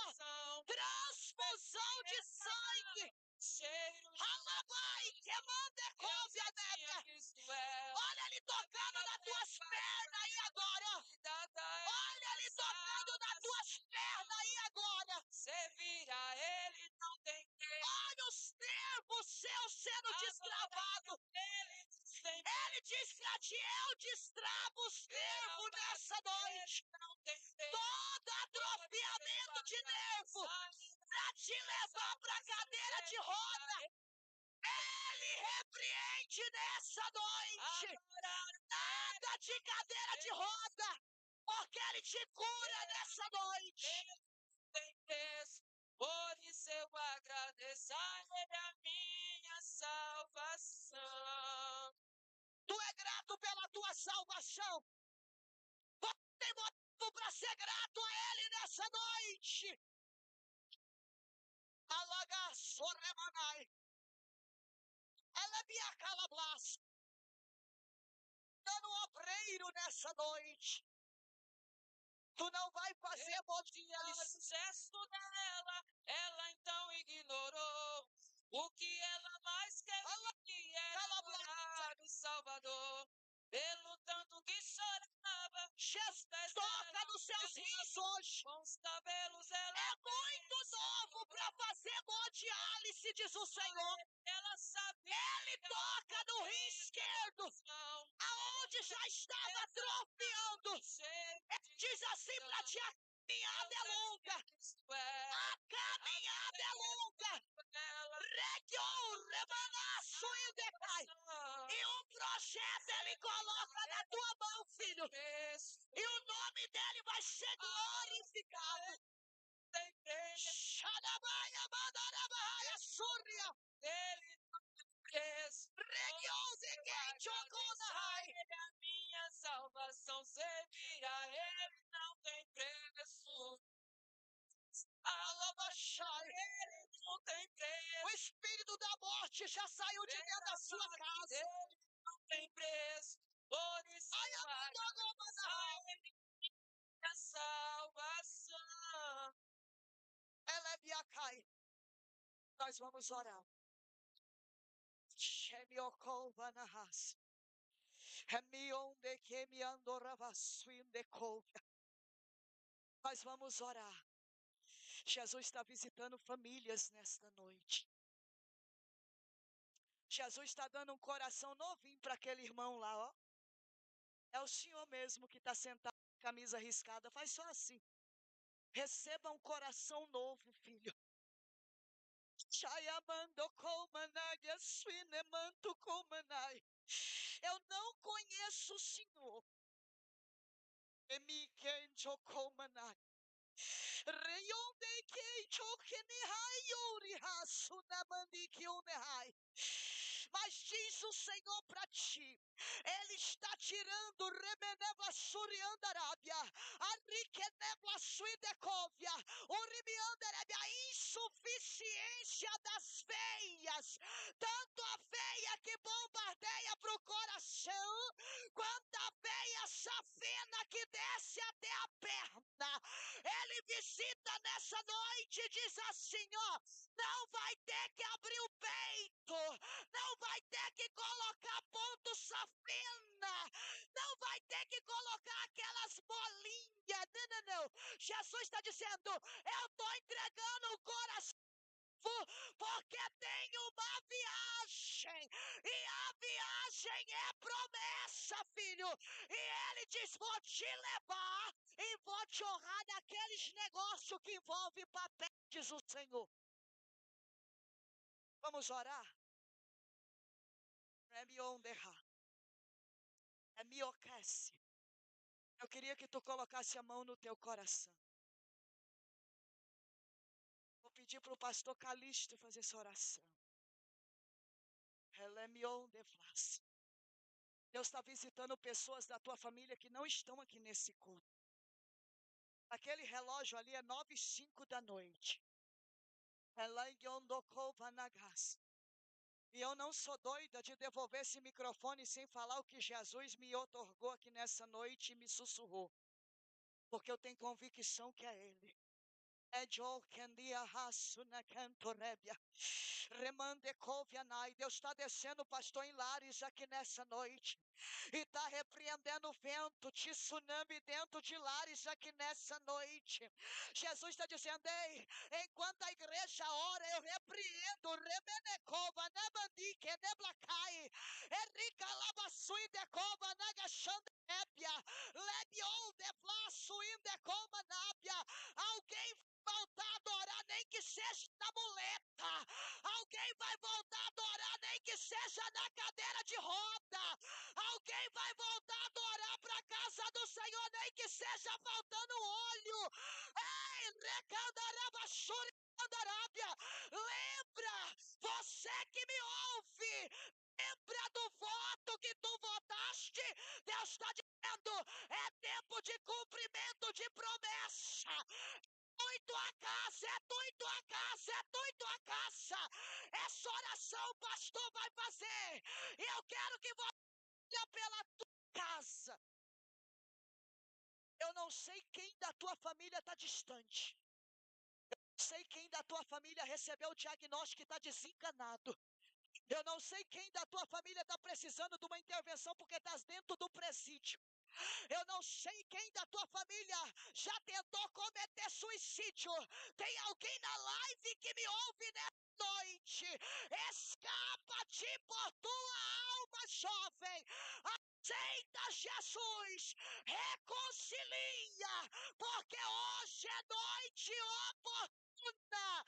transfusão de sangue. Cheiro de Alabai, que manda couve a neta. Cristo é. Olha ele tocando nas tuas pernas aí agora. Olha ele tocando nas tuas pernas aí agora. Servir a ele não tem preço. Olha os nervos seus sendo destravados. Ele diz pra ti, eu destravo os nervos nessa noite. Não tem preço. Todo atrofiamento de nervo pra te levar pra cadeira de roda. Ele repreende nessa noite. Nada de cadeira de roda, porque ele te cura nessa noite. Tem preço. Por isso eu agradeço a ele a minha salvação. Tu é grato pela tua salvação. Você tem motivo para ser grato a ele nessa noite. Alagaçoremanai. Ela me acalablas. Dando obreiro nessa noite. Tu não vai fazer O gesto dela, ela então ignorou. O que ela mais queria era adorar o Salvador. Pelo tanto que chorava, toca nos seus rins hoje. com os cabelos ela É muito novo para fazer hemodiálise, diz o Senhor. ela sabia. Ele toca no rim esquerdo, aonde já estava atrofiando. Diz assim para ti, a caminhada é longa. A caminhada é longa. E um projeto ele coloca na tua mão, filho. E o nome dele vai ser glorificado. Xadabaia, Badarabaia, Súria. Região de Quenchoconai. A minha salvação servir a ele não tem preço. Alabachai. Ele não tem preço. O espírito da morte já saiu de dentro da sua casa. Ele não tem preço. Por isso a salvação. Ela é Biacai. Nós vamos orar. Shemiokovanahas. Hemionde que me andoravasuinde couve. Nós vamos orar. Jesus está visitando famílias nesta noite. Jesus está dando um coração novinho para aquele irmão lá, ó. É o Senhor mesmo que está sentado com a camisa riscada. Faz só assim. Receba um coração novo, filho. Eu não conheço o Senhor. Mas diz o Senhor para ti, Ele está tirando Remeneva Suriandarábia, a Riquenebla Suidecóvia, o Rimiandarábia, a insuficiência das veias, tanto a veia que bombardeia para o coração, quanto a veia safena que desce até a perna. Ele visita nessa noite e diz assim, ó, não vai ter que abrir o peito, não vai ter que colocar ponto safena, não vai ter que colocar aquelas bolinhas, não. Jesus está dizendo, eu estou entregando o coração, porque tem uma viagem, e a viagem é promessa, filho, e ele diz, vou te levar e vou te honrar naqueles negócios que envolvem papel, diz o Senhor. Vamos orar? Eu queria que tu colocasse a mão no teu coração. Vou pedir para o pastor Calixto fazer essa oração. Deus está visitando pessoas da tua família que não estão aqui nesse culto. Aquele relógio ali é 9:05 da noite. E eu não sou doida de devolver esse microfone sem falar o que Jesus me otorgou aqui nessa noite e me sussurrou. Porque eu tenho convicção que é Ele. Deus está descendo, pastor, em Lares aqui nessa noite. E está repreendendo o vento, tsunami dentro de Lares aqui nessa noite. Jesus está dizendo, ei, enquanto a igreja ora, eu repreendo, Remenecova, Nabandike, Neblacai, Erika Labasui, Decova, Nagashandepia, Lebion, Deflaço, Indecoma, Nábia. Alguém voltar a adorar, nem que seja na muleta. Alguém vai voltar a adorar, nem que seja na cadeira de roda. Alguém vai voltar a adorar para a casa do Senhor, nem que seja faltando olho. Ei, recandarabachuri, candarábia. Lembra, você que me ouve, lembra do voto que tu votaste. Deus está dizendo, é tempo de cumprimento de promessa. Muito a casa, é muito a casa, é muito a casa. Essa oração o pastor vai fazer. E eu quero que você olhe pela tua casa. Eu não sei quem da tua família está distante. Eu não sei quem da tua família recebeu o diagnóstico e está desencanado. Eu não sei quem da tua família está precisando de uma intervenção porque está dentro do presídio. Eu não sei quem da tua família já tentou cometer suicídio. Tem alguém na live que me ouve nessa noite? Escapa-te por tua alma, jovem. Aceita Jesus, reconcilia, porque hoje é noite oportuna.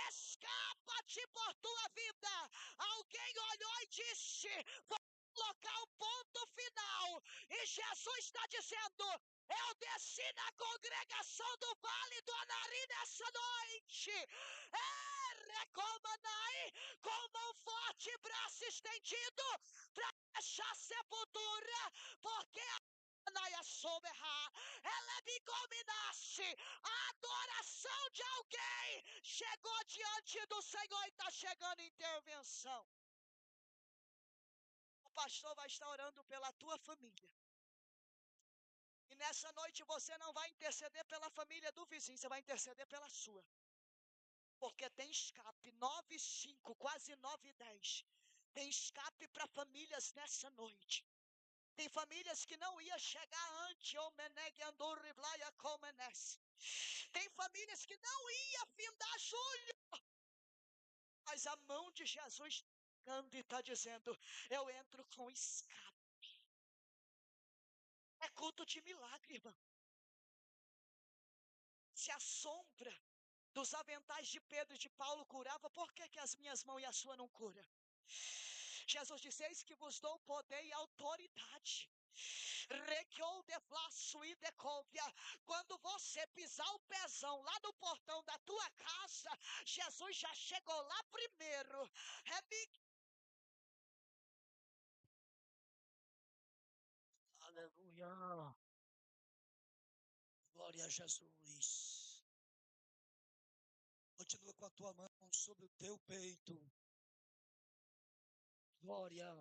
Escapa-te por tua vida. Alguém olhou e disse, vou colocar um ponto final. E Jesus está dizendo, eu desci na congregação do Vale do Anari nessa noite. Recomanai com mão forte e braço estendido para deixar a sepultura, porque ela me combinasse. A adoração de alguém chegou diante do Senhor e está chegando intervenção. O pastor vai estar orando pela tua família. E nessa noite você não vai interceder pela família do vizinho, você vai interceder pela sua. Porque tem escape, 9:05, quase 9:10. Tem escape para famílias nessa noite. Tem famílias que não ia chegar antes. Tem famílias que não ia findar julho. Mas a mão de Jesus e está dizendo, eu entro com escape. É culto de milagre, irmão. Se a sombra dos aventais de Pedro e de Paulo curava, por que as minhas mãos e a sua não cura? Jesus disse, eis que vos dou poder e autoridade. Quando você pisar o pezão lá no portão da tua casa, Jesus já chegou lá primeiro. Aleluia. Glória a Jesus. Continua com a tua mão sobre o teu peito. Glória.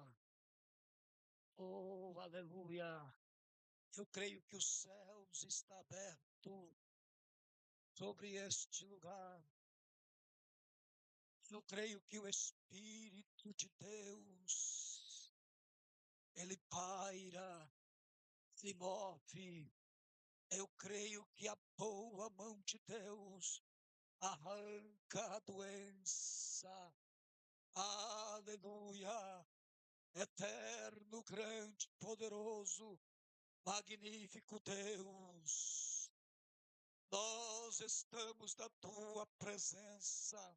Oh, aleluia. Eu creio que os céus estão abertos sobre este lugar. Eu creio que o Espírito de Deus, ele paira, se move. Eu creio que a boa mão de Deus arranca a doença. Aleluia. Eterno, grande, poderoso, magnífico Deus, nós estamos na tua presença,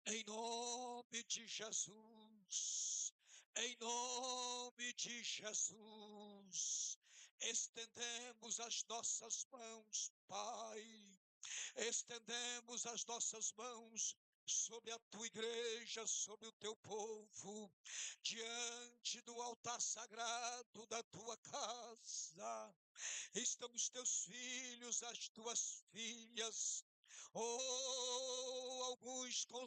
em nome de Jesus, em nome de Jesus, estendemos as nossas mãos, Pai, estendemos as nossas mãos sobre a tua igreja, sobre o teu povo, diante do altar sagrado da tua casa. Estão os teus filhos, as tuas filhas, Oh, alguns com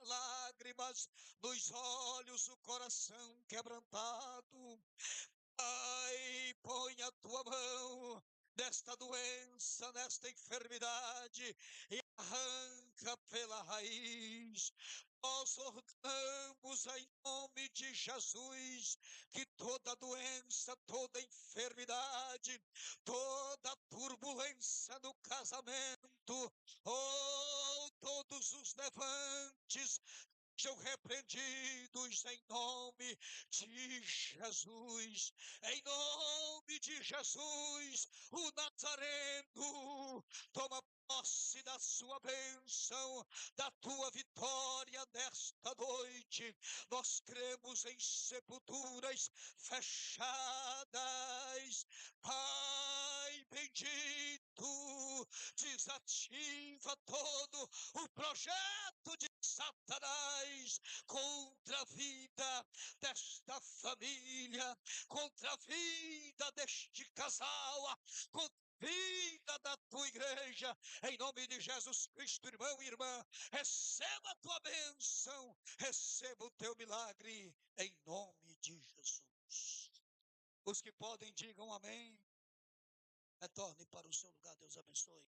lágrimas nos olhos, o coração quebrantado. Pai, põe a tua mão nesta doença, nesta enfermidade e arranca pela raiz. Nós ordenamos em nome de Jesus que toda doença, toda enfermidade, toda turbulência no casamento, oh, todos os levantes sejam repreendidos em nome de Jesus. Em nome de Jesus, o Nazareno, toma posse da sua bênção, da tua vitória nesta noite. Nós cremos em sepulturas fechadas. Pai bendito, desativa todo o projeto de Satanás contra a vida desta família, contra a vida deste casal, contra a vida da tua igreja. Em nome de Jesus Cristo, irmão e irmã, receba a tua bênção, receba o teu milagre, em nome de Jesus. Os que podem, digam amém. Retorne para o seu lugar, Deus abençoe.